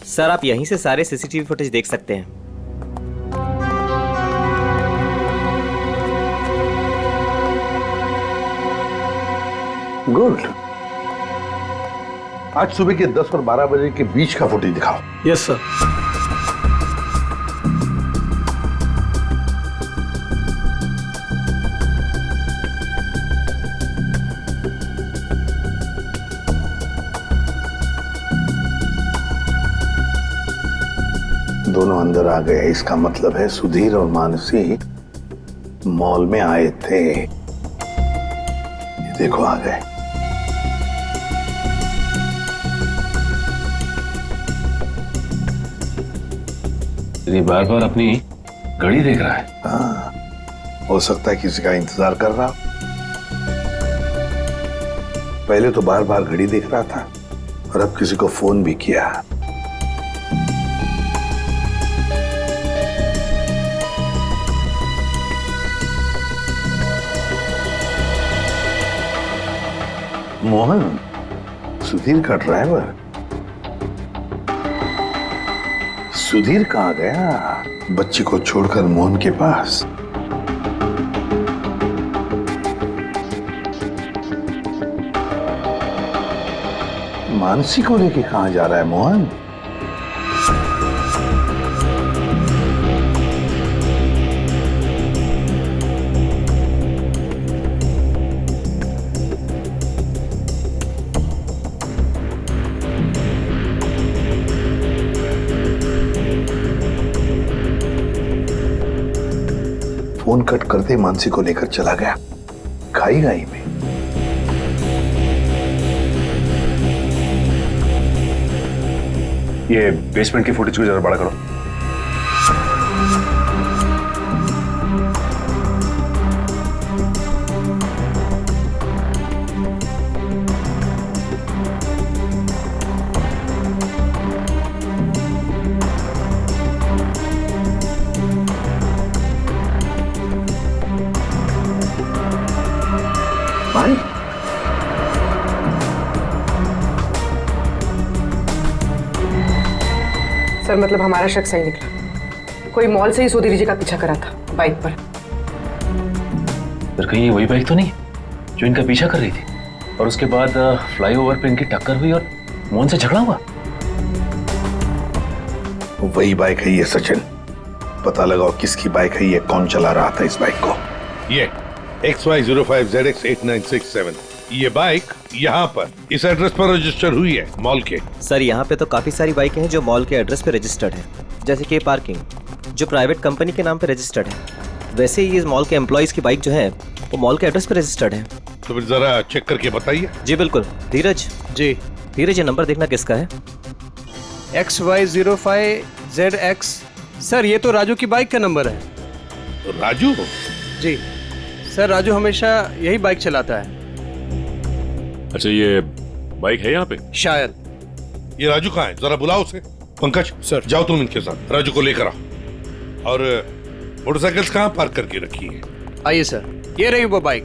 सर आप यहीं से सारे सीसीटीवी फुटेज देख सकते हैं। गुड। आज सुबह के 10 और 12 बजे के बीच का फुटेज दिखाओ। Yes sir. दोनों अंदर आ गए, इसका मतलब है सुधीर और मानसी मॉल में आए थे। ये देखो आ गए। ये बार बार अपनी घड़ी देख रहा है। हाँ, हो सकता है किसी का इंतजार कर रहा। पहले तो बार बार घड़ी देख रहा था और अब किसी को फोन भी किया। मोहन, सुधीर का ड्राइवर। सुधीर कहाँ गया? बच्ची को छोड़कर मोहन के पास। मानसी को लेके कहाँ जा रहा है मोहन? फोन कट करते मानसी को लेकर चला गया खाई गाई में। ये बेसमेंट की फुटेज को जरा बड़ा करो। भाई सर मतलब हमारा शक सही निकला। कोई मॉल से ही सुधीर जी का पीछा करा था बाइक पर। पर कहीं ये वही बाइक तो नहीं जो इनका पीछा कर रही थी और उसके बाद फ्लाईओवर पे इनकी टक्कर हुई और मोहन से झगड़ा हुआ? वही बाइक है ये सचिन। पता लगाओ किसकी बाइक है ये, कौन चला रहा था इस बाइक को। ये XY05ZX8967 ये बाइक यहाँ पर इस एड्रेस पर रजिस्टर हुई है मॉल के। सर यहाँ पे तो काफी सारी बाइकें हैं जो मॉल के एड्रेस पे रजिस्टर्ड है, जैसे कि पार्किंग जो प्राइवेट कंपनी के नाम पे रजिस्टर्ड है। वैसे ही इस मॉल के एम्प्लॉइज की बाइक जो है वो मॉल के एड्रेस पे रजिस्टर्ड है। तो फिर जरा चेक करके बताइए। जी बिल्कुल। धीरज जी। धीरज ये नंबर देखना किसका है? XY05ZX। सर ये तो राजू की बाइक का नंबर है। राजू? जी सर, राजू हमेशा यही बाइक चलाता है। अच्छा ये बाइक है यहाँ पे? शायद। ये राजू कहाँ है? जरा बुलाओ उसे। पंकज सर जाओ तुम इनके साथ, राजू को लेकर आओ। और मोटरसाइकिल्स कहाँ पार्क करके रखी है? आइए सर, ये रही वो बाइक।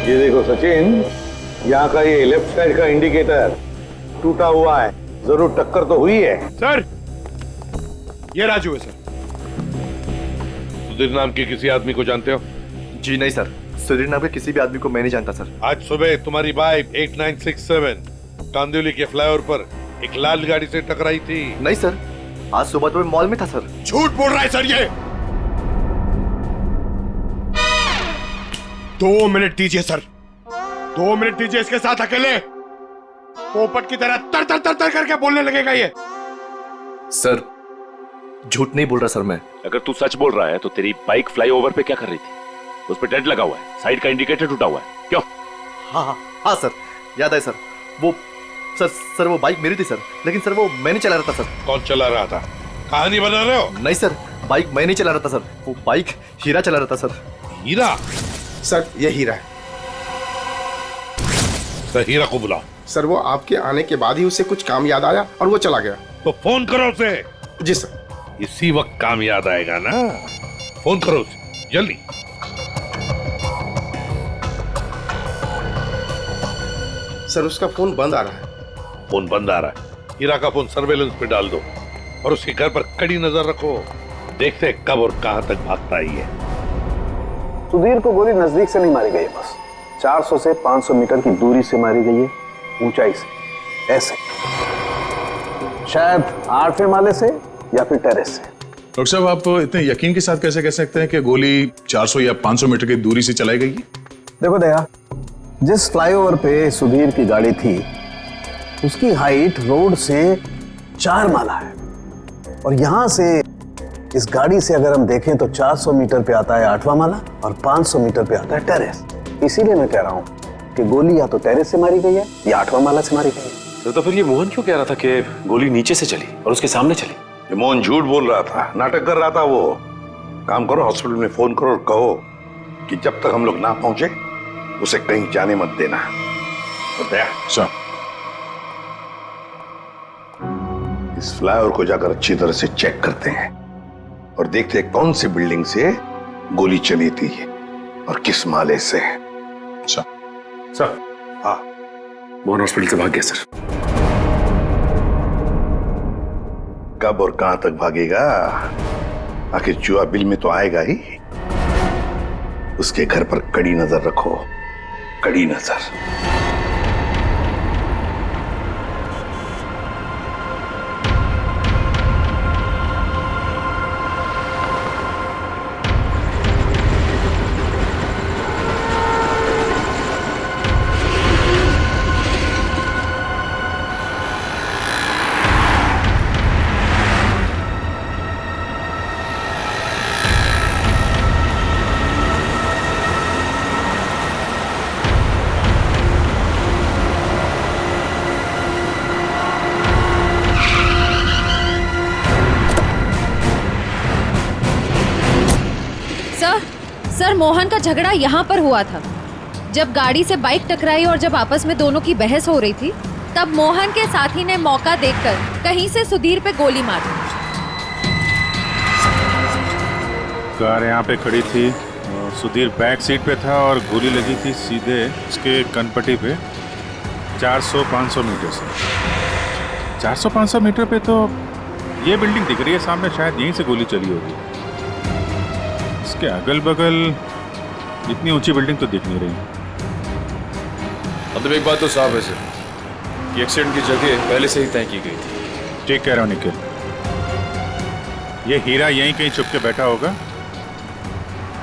ये देखो सचिन, यहाँ का ये लेफ्ट साइड का इंडिकेटर टूटा हुआ है, जरूर टक्कर तो हुई है। सर ये राजू है सर। सुधीर नाम के किसी आदमी को जानते हो? जी नहीं सर, सुधीर नाम के किसी भी आदमी को मैं नहीं जानता सर। आज सुबह तुम्हारी बाइक 8967 कांदिवली के फ्लाईओवर पर एक लाल गाड़ी से टकराई थी। नहीं सर, आज सुबह तो मैं मॉल में था सर। झूठ बोल रहा है सर ये। 2 मिनट दीजिए सर, 2 मिनट दीजिए इसके साथ अकेले। पोपट की तरह तर तर तर तर करके बोलने लगेगा ये। सर झूठ नहीं बोल रहा सर मैं। अगर तू सच बोल रहा है तो तेरी बाइक फ्लाईओवर पे क्या कर रही थी? उस पे डेंट लगा हुआ है, साइड का इंडिकेटर टूटा हुआ है, क्यों? हाँ सर, याद है सर। वो सर वो बाइक मेरी थी सर, लेकिन सर वो मैं नहीं चला रहा था सर। कौन चला रहा था? कहानी बना रहे हो? नहीं सर, बाइक मैं नहीं चला रहा था सर, वो बाइक हीरा चला रहा था सर। हीरा? सर ये हीरा है। तो हीरा को बुलाओ। सर वो आपके आने के बाद ही उसे कुछ काम याद आया और वो चला गया। तो फोन करो उसे। जी सर। इसी वक्त काम याद आएगा ना, फोन करो उसे जल्दी। सर उसका फोन बंद आ रहा है। फोन बंद आ रहा है? हीरा का फोन सर्वेलेंस पे डाल दो और उसके घर पर कड़ी नजर रखो। देखते हैं कब और कहां तक भागता है ये। सुधीर को गोली नजदीक से नहीं मारी गई, बस 400 से 500 मीटर की दूरी से मारी गई है, ऊंचाई से, ऐसे शायद 8वें माले से या फिर टेरेस से। डॉक्टर साहब, आप इतने यकीन के साथ कैसे कह सकते हैं कि गोली 400 या 500 मीटर की दूरी से चलाई गई? देखो दया, जिस फ्लाईओवर पे सुधीर की गाड़ी थी उसकी हाइट रोड से 4 माला है, और यहां से इस गाड़ी से अगर हम देखें तो 400 मीटर पे आता है 8वां माला और 500 मीटर पे आता है टेरेस। इसीलिए मैं कह रहा हूं कि गोली या तो टेरेस से मारी गई है या 8वां माला से मारी गई है। तो फिर ये मोहन क्यों कह रहा था कि गोली नीचे से चली और उसके सामने चली? ये मोहन झूठ बोल रहा था, नाटक कर रहा था वो। काम करो, हॉस्पिटल में फोन करो और कहो कि जब तक हम लोग ना पहुंचे उसे कहीं जाने मत देना। सर, इस फ्लाईओवर को जाकर अच्छी तरह से चेक करते हैं और देखते हैं कौन सी बिल्डिंग से गोली चली थी और किस माले से। सर, हाँ, मोहन हॉस्पिटल से भाग गया सर। कब और कहां तक भागेगा? आखिर जुआ बिल में तो आएगा ही। उसके घर पर कड़ी नजर रखो, कड़ी नजर। सर, मोहन का झगड़ा यहाँ पर हुआ था। जब गाड़ी से बाइक टकराई और जब आपस में दोनों की बहस हो रही थी, तब मोहन के साथी ने मौका देखकर कहीं से सुधीर पे गोली मार दी। कार यहाँ पे खड़ी थी और सुधीर बैक सीट पे था और गोली लगी थी सीधे उसके कनपट्टी पे 400-500 मीटर से। 400-500 मीटर पे तो ये बिल्डिंग दिख रही है सामने, शायद यहीं से गोली चली होगी। इसके अगल बगल इतनी ऊंची बिल्डिंग तो दिख नहीं रही। मतलब एक बात तो साफ है सर, ये एक्सीडेंट की जगह पहले से ही तय की गई थी। ठीक कह रहा हूँ निखिल, ये हीरा यहीं कहीं छुप के बैठा होगा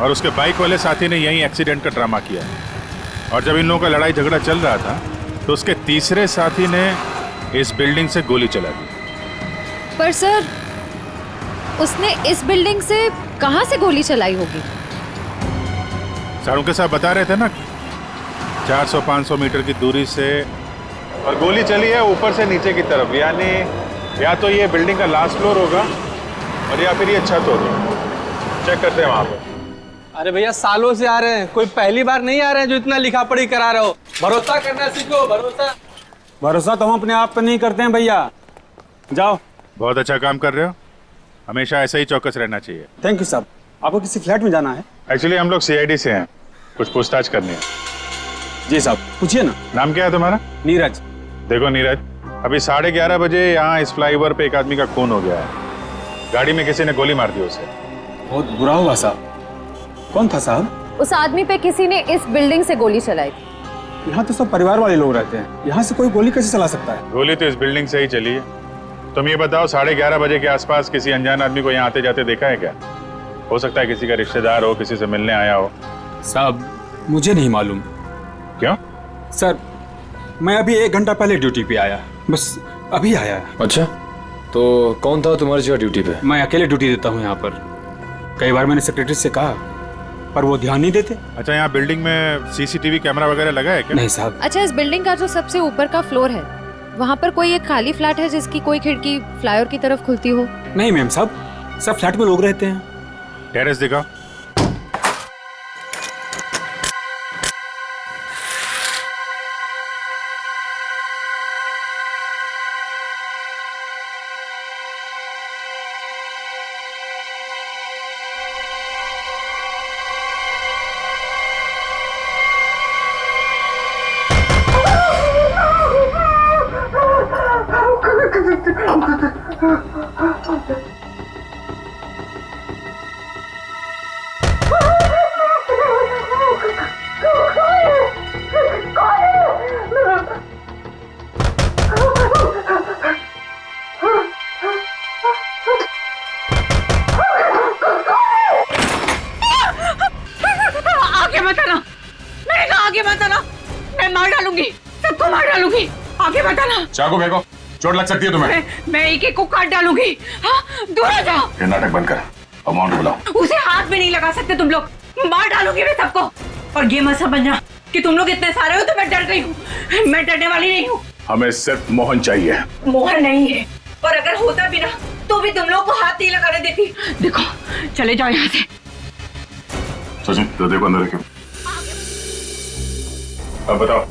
और उसके बाइक वाले साथी ने यहीं एक्सीडेंट का ड्रामा किया है। और जब इन लोगों का लड़ाई झगड़ा चल रहा था तो उसके तीसरे साथी ने इस बिल्डिंग से गोली चला दी। पर सर, उसने इस बिल्डिंग से कहां से गोली चलाई होगी? सारों के साथ बता रहे थे ना, 400-500 मीटर की दूरी से, और गोली चली है ऊपर से नीचे की तरफ, यानी या तो ये बिल्डिंग का लास्ट फ्लोर होगा और या फिर ये छत होगी। चेक करते हैं वहां पर। अरे भैया, सालों से आ रहे हैं, कोई पहली बार नहीं आ रहे हैं जो इतना लिखा पढ़ी करा रहे हो। भरोसा करना सीखो, भरोसा। भरोसा तो हम अपने आप पे नहीं करते हैं भैया। जाओ। बहुत अच्छा काम कर रहे हो, हमेशा ऐसा ही चौकस रहना चाहिए। थैंक यू साहब। आपको किसी फ्लैट में जाना है? एक्चुअली हम लोग CID से हैं, कुछ पूछताछ करनी है। जी साहब, पूछिए ना। नाम क्या है तुम्हारा? नीरज। देखो नीरज, अभी 11:30 बजे यहाँ इस फ्लाईओवर पे एक आदमी का खून हो गया है। गाड़ी में किसी ने गोली मार दी उसे। बहुत बुरा हुआ साहब। कौन था साहब? उस आदमी पे किसी ने इस बिल्डिंग से गोली चलाई। यहाँ तो सब परिवार वाले लोग रहते हैं, यहाँ से कोई गोली कैसे चला सकता है? गोली तो इस बिल्डिंग से ही चली है। तुम ये बताओ, 11:30 बजे के आसपास किसी अनजान आदमी को यहाँ आते जाते देखा है क्या? हो सकता है किसी का रिश्तेदार हो, किसी से मिलने आया हो। साहब, मुझे नहीं मालूम। क्या? सर मैं अभी 1 घंटा पहले ड्यूटी पे आया, बस अभी आया। अच्छा, तो कौन था तुम्हारी जगह ड्यूटी पे? मैं अकेले ड्यूटी देता हूँ यहाँ पर। कई बार मैंने सेक्रेटरी से कहा पर वो ध्यान नहीं देते। अच्छा, यहाँ बिल्डिंग में सीसीटीवी कैमरा वगैरह लगा है क्या? नहीं साहब। अच्छा, इस बिल्डिंग का जो सबसे ऊपर का फ्लोर है वहाँ पर कोई एक खाली फ्लैट है जिसकी कोई खिड़की फ्लाईओवर की तरफ खुलती हो? नहीं मैम साहब, सब फ्लैट में लोग रहते हैं। टेरेस दिखा। आगे मत आना, मैंने कहा आगे मत आना, मैं मार डालूंगी, सबको मार डालूंगी, आगे मत आना। चाकू फेंको, चोट लग सकती है तुम्हें। मैं एक एक को काट डालूंगी। हाँ, दूर हो जाओ। ये नाटक बंद कर, अमाउंट बुलाओ। उसे हाथ भी नहीं लगा सकते तुम लोग, मार डालूंगी मैं सबको। और ये मत समझना कि तुम लोग इतने सारे हो तो मैं डर गई हूँ, मैं डरने वाली नहीं हूँ। हमें सिर्फ मोहन चाहिए। मोहन नहीं है, और अगर होता भी ना तो भी तुम लोग को हाथ नहीं लगाने देती। देखो, चले जाओ यहाँ से। सचिन, तो देखो अंदर रखो। अब बताओ,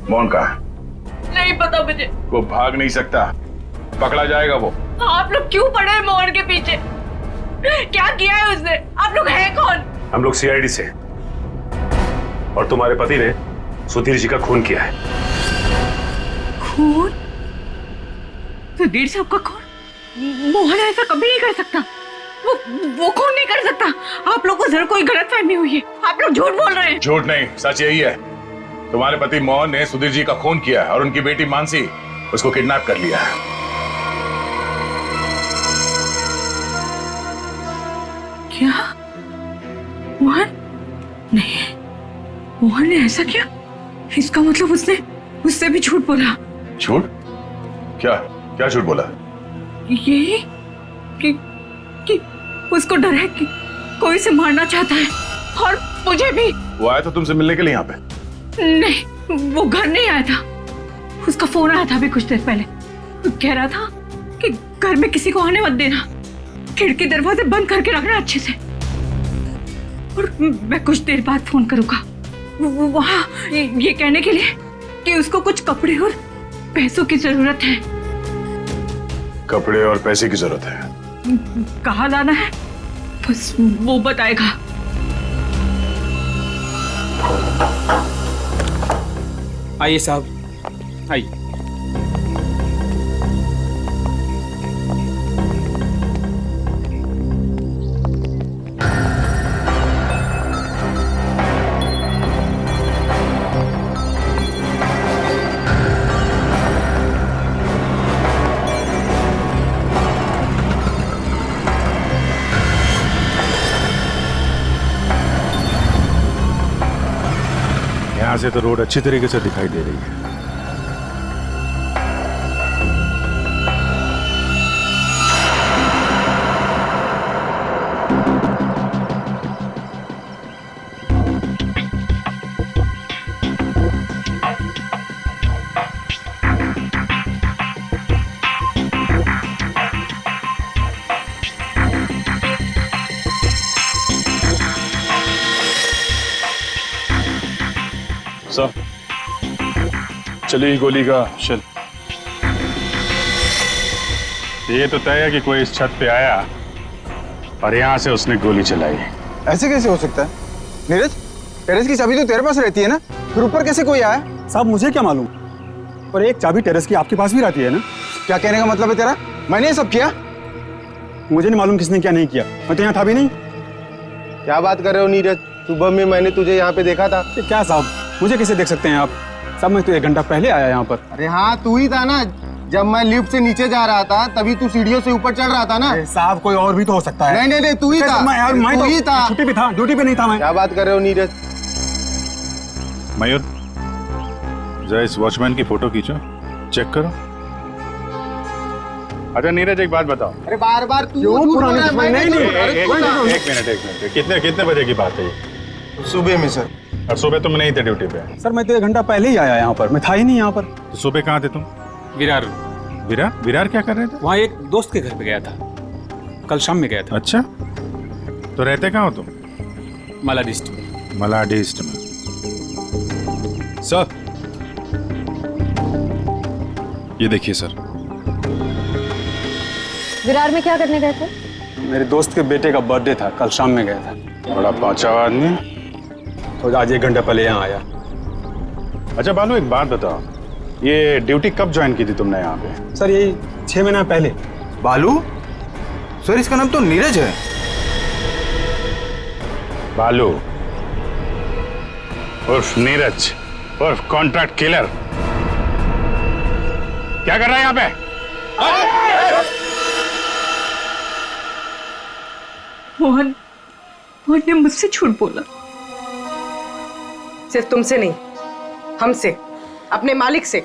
मोहन कहाँ है? नहीं पता मुझे। वो भाग नहीं सकता, पकड़ा जाएगा वो। आप लोग क्यों पड़े हैं मोहन के पीछे? क्या किया है उसने? आप लोग हैं कौन? हम लोग सीआईडी से, और तुम्हारे पति ने सुधीर जी का खून किया है। खून? सुधीर साहब का खून? मोहन ऐसा कभी नहीं कर सकता, वो खून नहीं कर सकता। आप लोग को जरूर कोई गलतफहमी हुई है, आप लोग झूठ बोल रहे हैं। झूठ नहीं, सच यही है। तुम्हारे पति मोहन ने सुधीर जी का खून किया है और उनकी बेटी मानसी उसको किडनैप कर लिया है। क्या? मोहन? नहीं, मोहन ने ऐसा किया? इसका मतलब उसने भी झूठ बोला। झूठ? क्या क्या झूठ बोला? यही कि उसको डर है कि कोई उसे मारना चाहता है, और मुझे भी। वो आया था तुमसे मिलने के लिए यहाँ पे? नहीं, वो घर नहीं आया था। उसका फोन आया था अभी कुछ देर पहले, कह रहा था कि घर में किसी को आने मत देना, खिड़की दरवाजे बंद करके रखना अच्छे से, और मैं कुछ देर बाद फोन करूंगा वहाँ ये कहने के लिए कि उसको कुछ कपड़े और पैसों की जरूरत है। कपड़े और पैसे की जरूरत है? कहाँ लाना है बस वो बताएगा। आइए साहब, आइए। यहाँ से तो रोड अच्छी तरीके से दिखाई दे रही है। सर, चलिए गोली का शल। ये तो तय है कि कोई इस छत पे आया और यहाँ से उसने गोली चलाई। ऐसे कैसे हो सकता है? नीरज, टेरेस की चाबी तो तेरे पास रहती है ना, फिर ऊपर कैसे कोई आया? साहब मुझे क्या मालूम, पर एक चाबी टेरेस की आपके पास भी रहती है ना? क्या कहने का मतलब है तेरा? मैंने ये सब किया? मुझे नहीं मालूम किसने क्या नहीं किया, मैं तो यहाँ था भी नहीं। क्या बात कर रहे हो नीरज? सुबह में मैंने तुझे यहाँ पे देखा था। क्या साहब, मुझे कैसे देख सकते हैं आप? साहब मैं तो 1 घंटा पहले आया यहाँ पर। अरे हाँ, तू ही था ना, जब मैं लिफ्ट से नीचे जा रहा था तभी तू सीढ़ियों से ऊपर चढ़ रहा था ना। साहब कोई और भी तो हो सकता है। नहीं, तू ही था। मैं तू ही था। छुट्टी पे था, ड्यूटी पे नहीं था मैं। क्या बात कर रहे हो नीरज? मयूर, जरा इस वॉचमैन की फोटो खींचो, चेक करो। अच्छा नीरज, एक बात बताओ। अरे बार बार तू क्यों पुरानी एक मिनट, कितने बजे की बात है ये? सुबह में सर। और सुबह तुम नहीं थे ड्यूटी पे? सर मैं तो 1 घंटा पहले ही आया यहाँ पर, मैं था ही नहीं यहाँ पर। तो सुबह कहाँ थे तुम? विरार। विरार? विरार क्या कर रहे थे? वहाँ एक दोस्त के घर पे गया था, कल शाम में गया था। अच्छा, तो रहते कहाँ हो तुम? मलाडिस्ट में। मलाडिस्ट में। सर, ये देखिए सर। विरार में क्या करने गए थे? मेरे दोस्त के बेटे का बर्थडे था, कल शाम में गया था। बड़ा पांचा आदमी, तो आज 1 घंटा पहले यहाँ आया। अच्छा बालू, एक बात बताओ, ये ड्यूटी कब ज्वाइन की थी तुमने यहाँ पे? सर यही 6 महीना पहले। बालू? सर इसका नाम तो नीरज है। बालू उर्फ नीरज उर्फ कॉन्ट्रैक्ट किलर, क्या कर रहा है यहाँ पे? मोहन ने मुझसे झूठ बोला। सिर्फ तुमसे नहीं, हमसे, अपने मालिक से।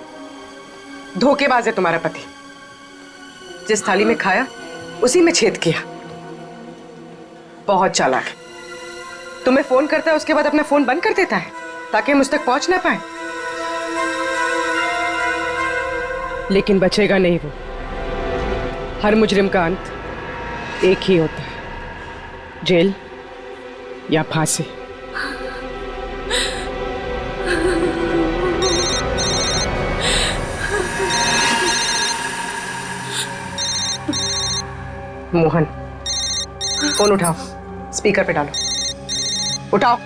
धोखेबाज है तुम्हारा पति। जिस थाली में खाया उसी में छेद किया। बहुत चालाक है। तुम्हें फोन करता है, उसके बाद अपना फोन बंद कर देता है ताकि मुझ तक पहुंच ना पाए। लेकिन बचेगा नहीं वो। हर मुजरिम का अंत एक ही होता है, जेल या फांसी। मोहन, फोन उठाओ, स्पीकर पे डालो। उठाओ।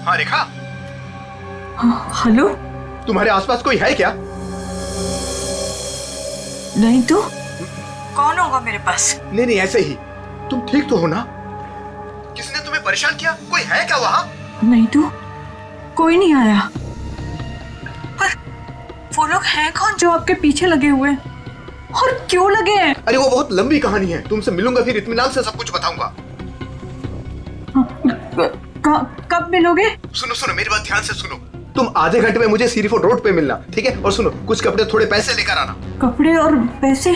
हाँ रेखा। हेलो, तुम्हारे आसपास कोई है क्या? नहीं तो कौन होगा मेरे पास? नहीं ऐसे ही। तुम ठीक तो हो ना? किसने तुम्हें परेशान किया? कोई है क्या वहाँ? नहीं तो कोई नहीं आया। पर वो लोग हैं कौन जो आपके पीछे लगे हुए हैं? और क्यों लगे हैं? अरे वो बहुत लंबी कहानी है, तुमसे मिलूंगा फिर इत्मीनान से सब कुछ बताऊंगा। कब मिलोगे? सुनो मेरी बात ध्यान से सुनो। तुम आधे घंटे में मुझे सीरी फोर्ट रोड पे मिलना, ठीक है? और सुनो, कुछ कपड़े थोड़े पैसे लेकर आना। कपड़े और पैसे?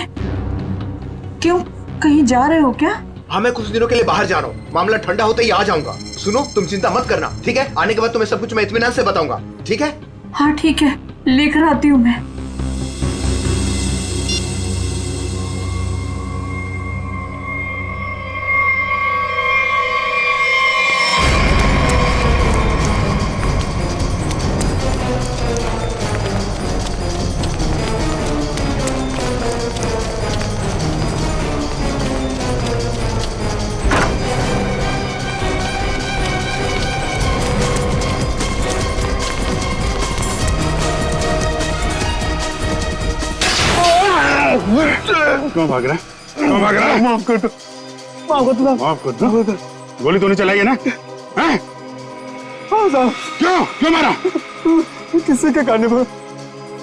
क्यों, कहीं जा रहे हो क्या? हाँ, मैं कुछ दिनों के लिए बाहर जा रहा हूँ। मामला ठंडा होते ही आ जाऊंगा। सुनो, तुम चिंता मत करना, ठीक है? आने के बाद तुम्हें सब कुछ मैं इत्मीनान से बताऊंगा, ठीक है? हाँ ठीक है, लेकर आती हूँ मैं। क्यों भाग रहा है? क्यों भाग रहा है? माफ कर दो, माफ कर दो। गोली तूने चलाई है ना? हैं? हाँ साहब। क्यों मारा? किसके कहने पे?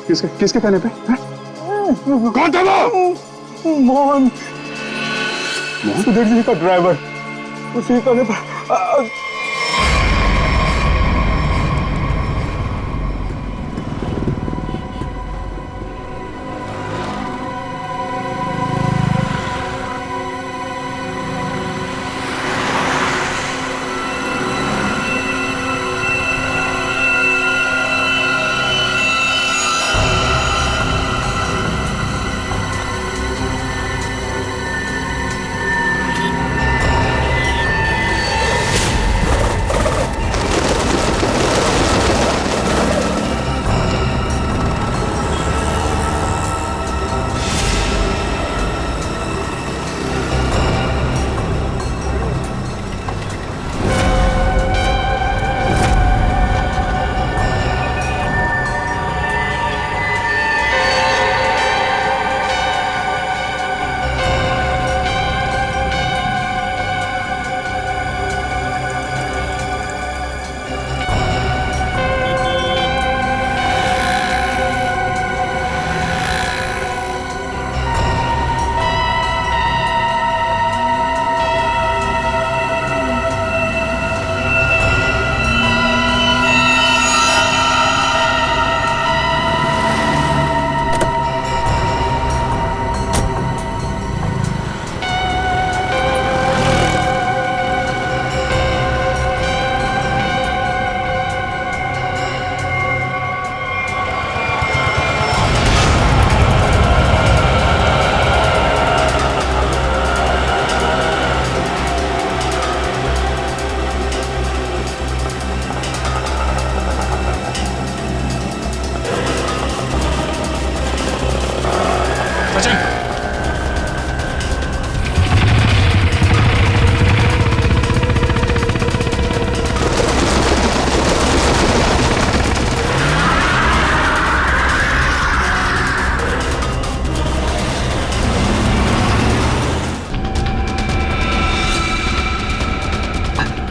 किसके कहने पे? कौन था वो? मोहन, सुधीर जी का ड्राइवर। उसी कहने पे।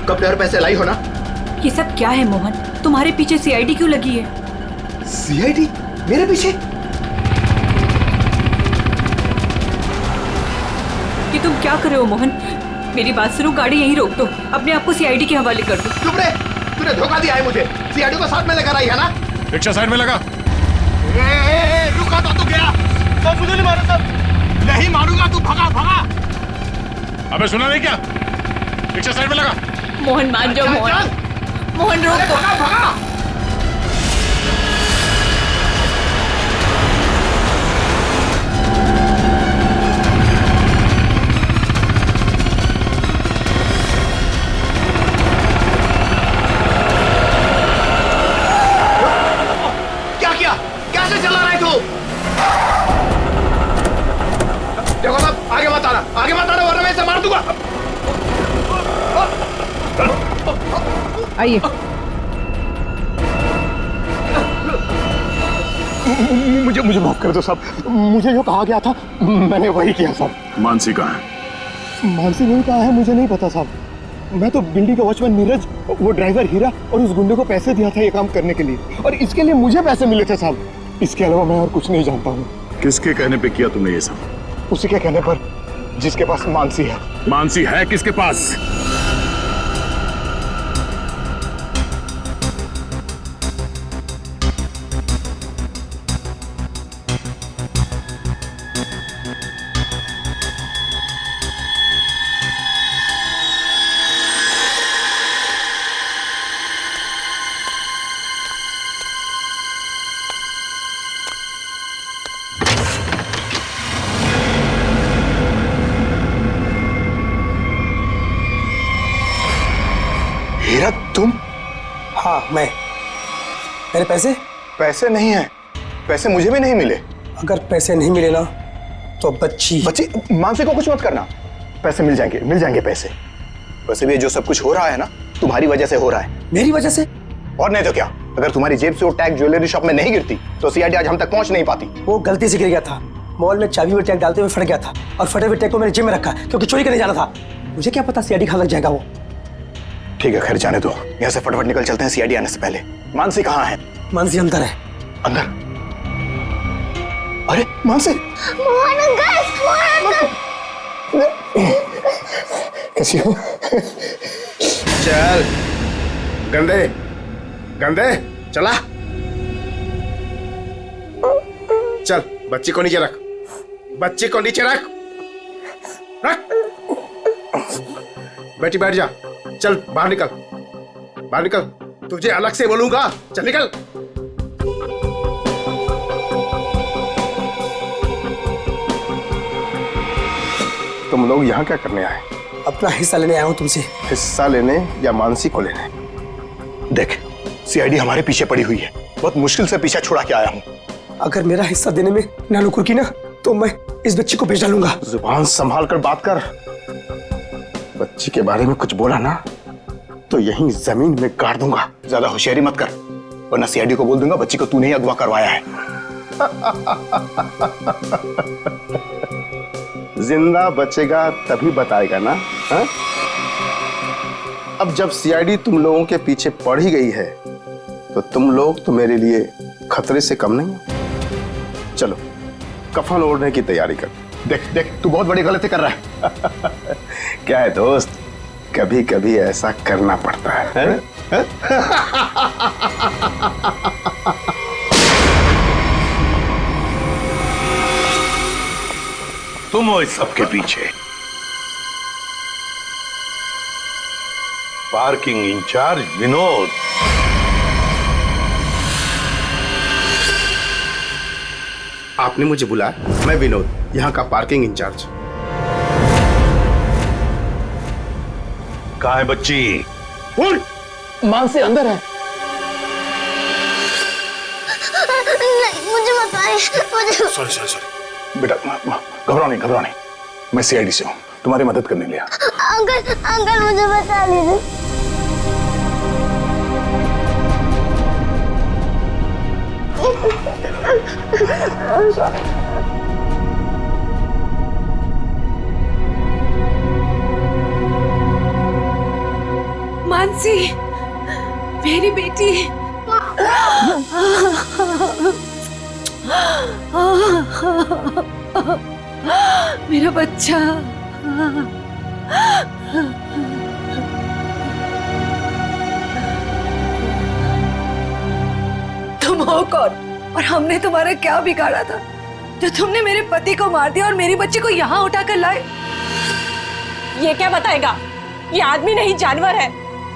कपड़े और पैसे लाई हो ना? ये सब क्या है मोहन? तुम्हारे पीछे सीआईडी क्यों लगी है? सीआईडी मेरे पीछे? ये तुम क्या कर रहे हो मोहन? मेरी बात सुनो, गाड़ी यहीं रोक दो, अपने आप को सीआईडी के हवाले कर दो। चुप रहे, तूने धोखा दिया है मुझे। सीआईडी को साथ में लेकर आई है ना? रिक्शा साइड में लगा। रुका तो गया। सब मुझे नहीं मारो, सब नहीं मारूंगा, तू भगा भगा। अबे सुना नहीं क्या? रिक्शा साइड में लगा। मोहन मान जाओ मोहन, मोहन रोक दो। भगा भगा। क्या किया? कैसे चला रहा है तू? देखो साहब, आगे मत आना वरना मैं इसे मार दूंगा। आइए। मुझे माफ कर दो साहब, मुझे जो कहा गया था मैंने वही किया साहब। मानसी कहाँ है? मानसी नहीं कहा है, मुझे नहीं पता साहब। मैं तो बिल्डिंग का वॉचमैन नीरज, वो ड्राइवर हीरा और उस गुंडे को पैसे दिया था ये काम करने के लिए, और इसके लिए मुझे पैसे मिले थे साहब। इसके अलावा मैं और कुछ नहीं जानता हूँ। किसके कहने पे किया तुमने ये सब? उसी के कहने पर, जिसके पास मानसी है। मानसी है किसके पास? हीरा तुम? हाँ मैं। मेरे पैसे? पैसे नहीं है, पैसे मुझे भी नहीं मिले। अगर पैसे नहीं मिले ना तो बच्ची मानसी को कुछ मत करना, पैसे मिल जाएंगे पैसे। वैसे भी जो सब कुछ हो रहा है ना, तुम्हारी वजह से हो रहा है। मेरी वजह से? और नहीं तो क्या, अगर तुम्हारी जेब से वो टैग ज्वेलरी शॉप में नहीं गिरती तो सीआईडी आज हम तक पहुंच नहीं पाती। वो गलती से गिर गया था, मॉल में चाबी में टैग डालते हुए फट गया था, और फटे हुए टैग को मैंने जेब में रखा क्योंकि चोरी करने जाना था। मुझे क्या पता सीआईडी कहाँ लग जाएगा वो। ठीक है, खैर जाने दो, यहाँ से फटाफट निकल चलते हैं सीआईडी आने से पहले। मानसी कहाँ है? मानसी अंदर है। अंदर? अरे मानसी! मोहन अंकल! कैसी हो? चल गंदे गंदे चला, चल बच्ची को नीचे रख, बच्ची को नीचे रख, रख। बेटी बैठ जा, चल बाहर निकल, बाहर निकल, तुझे अलग से बोलूंगा, चल निकल। तुम लोग यहाँ क्या करने आए? अपना हिस्सा लेने आया हूँ तुमसे। हिस्सा लेने या मानसी को लेने? देख, सीआईडी हमारे पीछे पड़ी हुई है, बहुत मुश्किल से पीछा छुड़ा के आया हूँ। अगर मेरा हिस्सा देने में नानुकुर की ना तो मैं इस बच्ची को बेच डालूंगा। जुबान संभाल कर बात कर, बच्ची के बारे में कुछ बोला ना तो यहीं जमीन में गाड़ दूंगा। ज्यादा होशियारी मत कर, वरना सीआईडी को बोल दूंगा बच्ची को तूने ही अगवा करवाया है। जिंदा बचेगा तभी बताएगा ना। हा? अब जब सीआईडी तुम लोगों के पीछे पड़ ही गई है तो तुम लोग तो मेरे लिए खतरे से कम नहीं। चलो कफन ओढ़ने की तैयारी कर। देख देख, तू बहुत बड़ी गलती कर रहा है। क्या है दोस्त, कभी कभी ऐसा करना पड़ता है? तुम हो इस सब के पीछे? Parking incharge Vinod. आपने मुझे बुलाया? मैं विनोद, यहाँ का पार्किंग इंचार्ज। कहाँ है बच्ची? मानसी अंदर है। नहीं, मुझे बताइए, मुझे। सॉरी बेटा, घबराओ नहीं, मैं सीआईडी से हूँ, तुम्हारी मदद करने लिया। अंकल मुझे बता दीजिए। मानसी, मेरी बेटी। मेरा बच्चा। तुम हो कौन और हमने तुम्हारा क्या बिगाड़ा था जो तुमने मेरे पति को मार दिया और मेरी बच्ची को यहाँ उठा कर लाए? ये क्या बताएगा? ये आदमी नहीं जानवर है।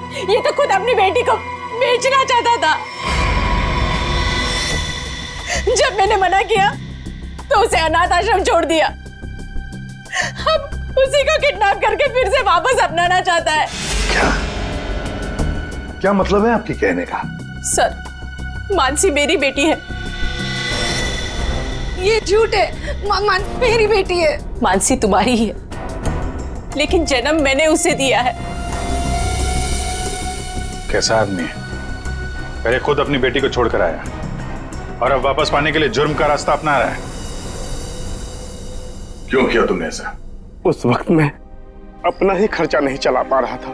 ये तो खुद अपनी बेटी को बेचना चाहता था। जब मैंने मना किया तो उसे अनाथ आश्रम छोड़ दिया। अब उसी को किडनैप करके फिर से वापस अपनाना चाहता है। क्या मतलब है आपके कहने का? सर, मानसी मेरी बेटी है। ये झूठ है। मेरी बेटी है। मानसी तुम्हारी ही है, लेकिन जन्म मैंने उसे दिया है। कैसा आदमी है? पहले खुद अपनी बेटी को छोड़कर आया और अब वापस पाने के लिए जुर्म का रास्ता अपना रहा है। क्यों किया तुमने ऐसा? उस वक्त मैं अपना ही खर्चा नहीं चला पा रहा था,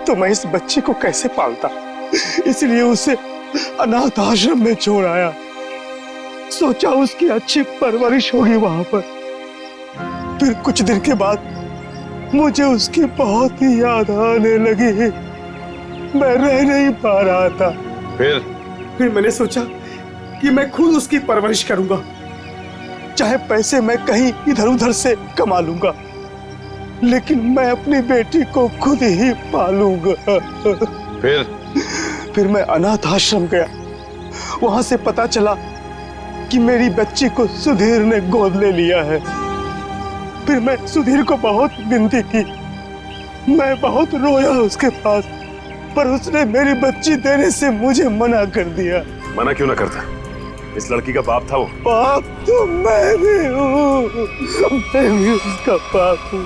तो मैं इस बच्ची को कैसे पालता, इसलिए उसे अनाथ आश्रम में छोड़ आया। सोचा उसकी अच्छी परवरिश होगी वहां पर। फिर कुछ दिन के बाद मुझे उसकी बहुत ही याद आने लगी। मैं रह नहीं पा रहा था। फिर मैंने सोचा कि मैं खुद उसकी परवरिश करूंगा, चाहे पैसे मैं कहीं इधर उधर से कमा लूंगा, लेकिन मैं अपनी बेटी को खुद ही पालूंगा। फिर मैं अनाथ आश्रम गया। वहां से पता चला कि मेरी बच्ची को सुधीर ने गोद ले लिया है। फिर मैं सुधीर को बहुत विनती की, मैं बहुत रोया उसके पास, पर उसने मेरी बच्ची देने से मुझे मना कर दिया। मना क्यों ना करता? इस लड़की का बाप था वो। बाप तो मैं भी हूँ, मैं भी उसका बाप हूँ,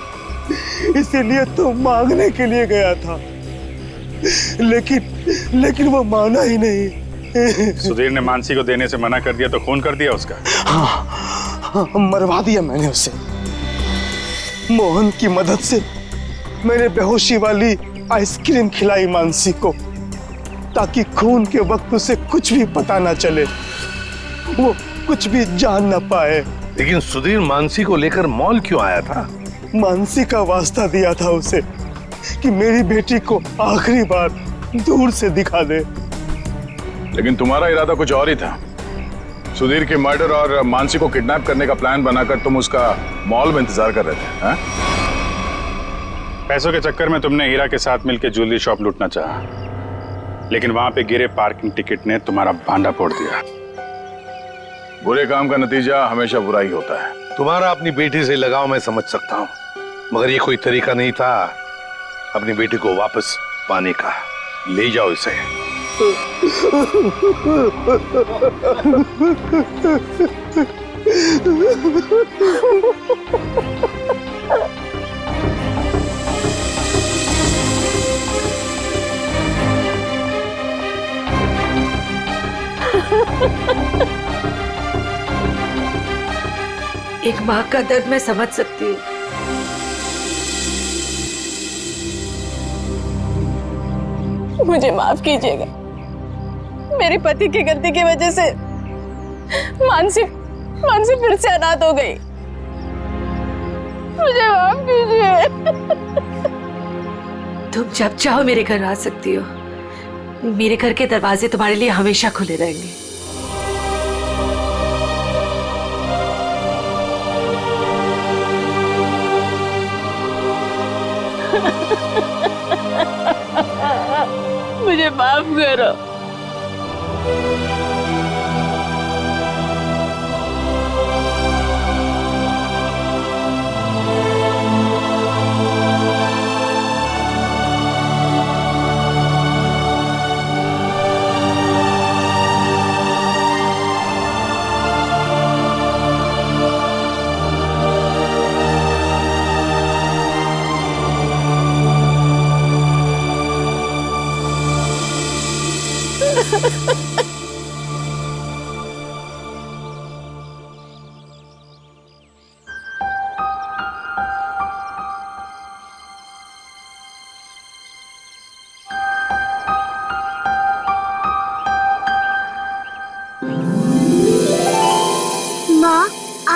इसीलिए तो मांगने के लिए गया था, लेकिन वो माना ही नहीं। सुधीर ने मानसी को देने से मना कर दिया तो खून कर दिया उसका? हाँ, मरवा दिया मैंने उसे। मोहन की मदद से मैंने बेहोशी वाली आइसक्रीम खिलाई मानसी को, ताकि खून के वक्त उसे कुछ भी पता ना चले, वो कुछ भी जान ना पाए। लेकिन सुधीर मानसी को लेकर मॉल क्यों आया था? मानसी का वास्ता दिया था उसे कि मेरी बेटी को आखिरी बार दूर से दिखा दे। लेकिन तुम्हारा इरादा कुछ और ही था। सुधीर के मर्डर और मानसी को किडनैप करने का प्लान बनाकर तुम उसका मॉल में इंतजार कर रहे थे, हाँ? पैसों के चक्कर में तुमने हीरा के साथ मिलकर ज्वेलरी शॉप लूटना चाहा, लेकिन वहां पे गिरे पार्किंग टिकट ने तुम्हारा भांडा फोड़ दिया। बुरे काम का नतीजा हमेशा बुरा ही होता है। तुम्हारा अपनी बेटी से लगाव मैं समझ सकता हूँ, मगर ये कोई तरीका नहीं था अपनी बेटी को वापस पाने का। ले जाओ इसे। एक माँ का दर्द मैं समझ सकती हूँ। मुझे माफ कीजिएगा, मेरे पति की गलती की वजह से मानसी फिर से अनाथ हो गई। मुझे माफ कीजिए। तुम जब चाहो मेरे घर आ सकती हो। मेरे घर के दरवाजे तुम्हारे लिए हमेशा खुले रहेंगे। मुझे माफ करो।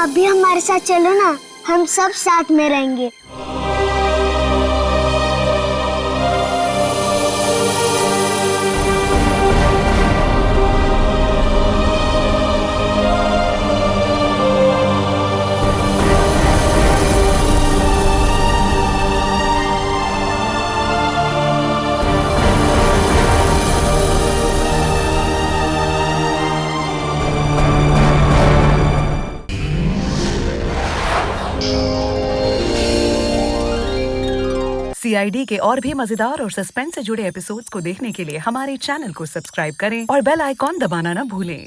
आप भी हमारे साथ चलो ना, हम सब साथ में रहेंगे। CID के और भी मजेदार और सस्पेंस से जुड़े एपिसोड्स को देखने के लिए हमारे चैनल को सब्सक्राइब करें और बेल आइकॉन दबाना ना भूलें।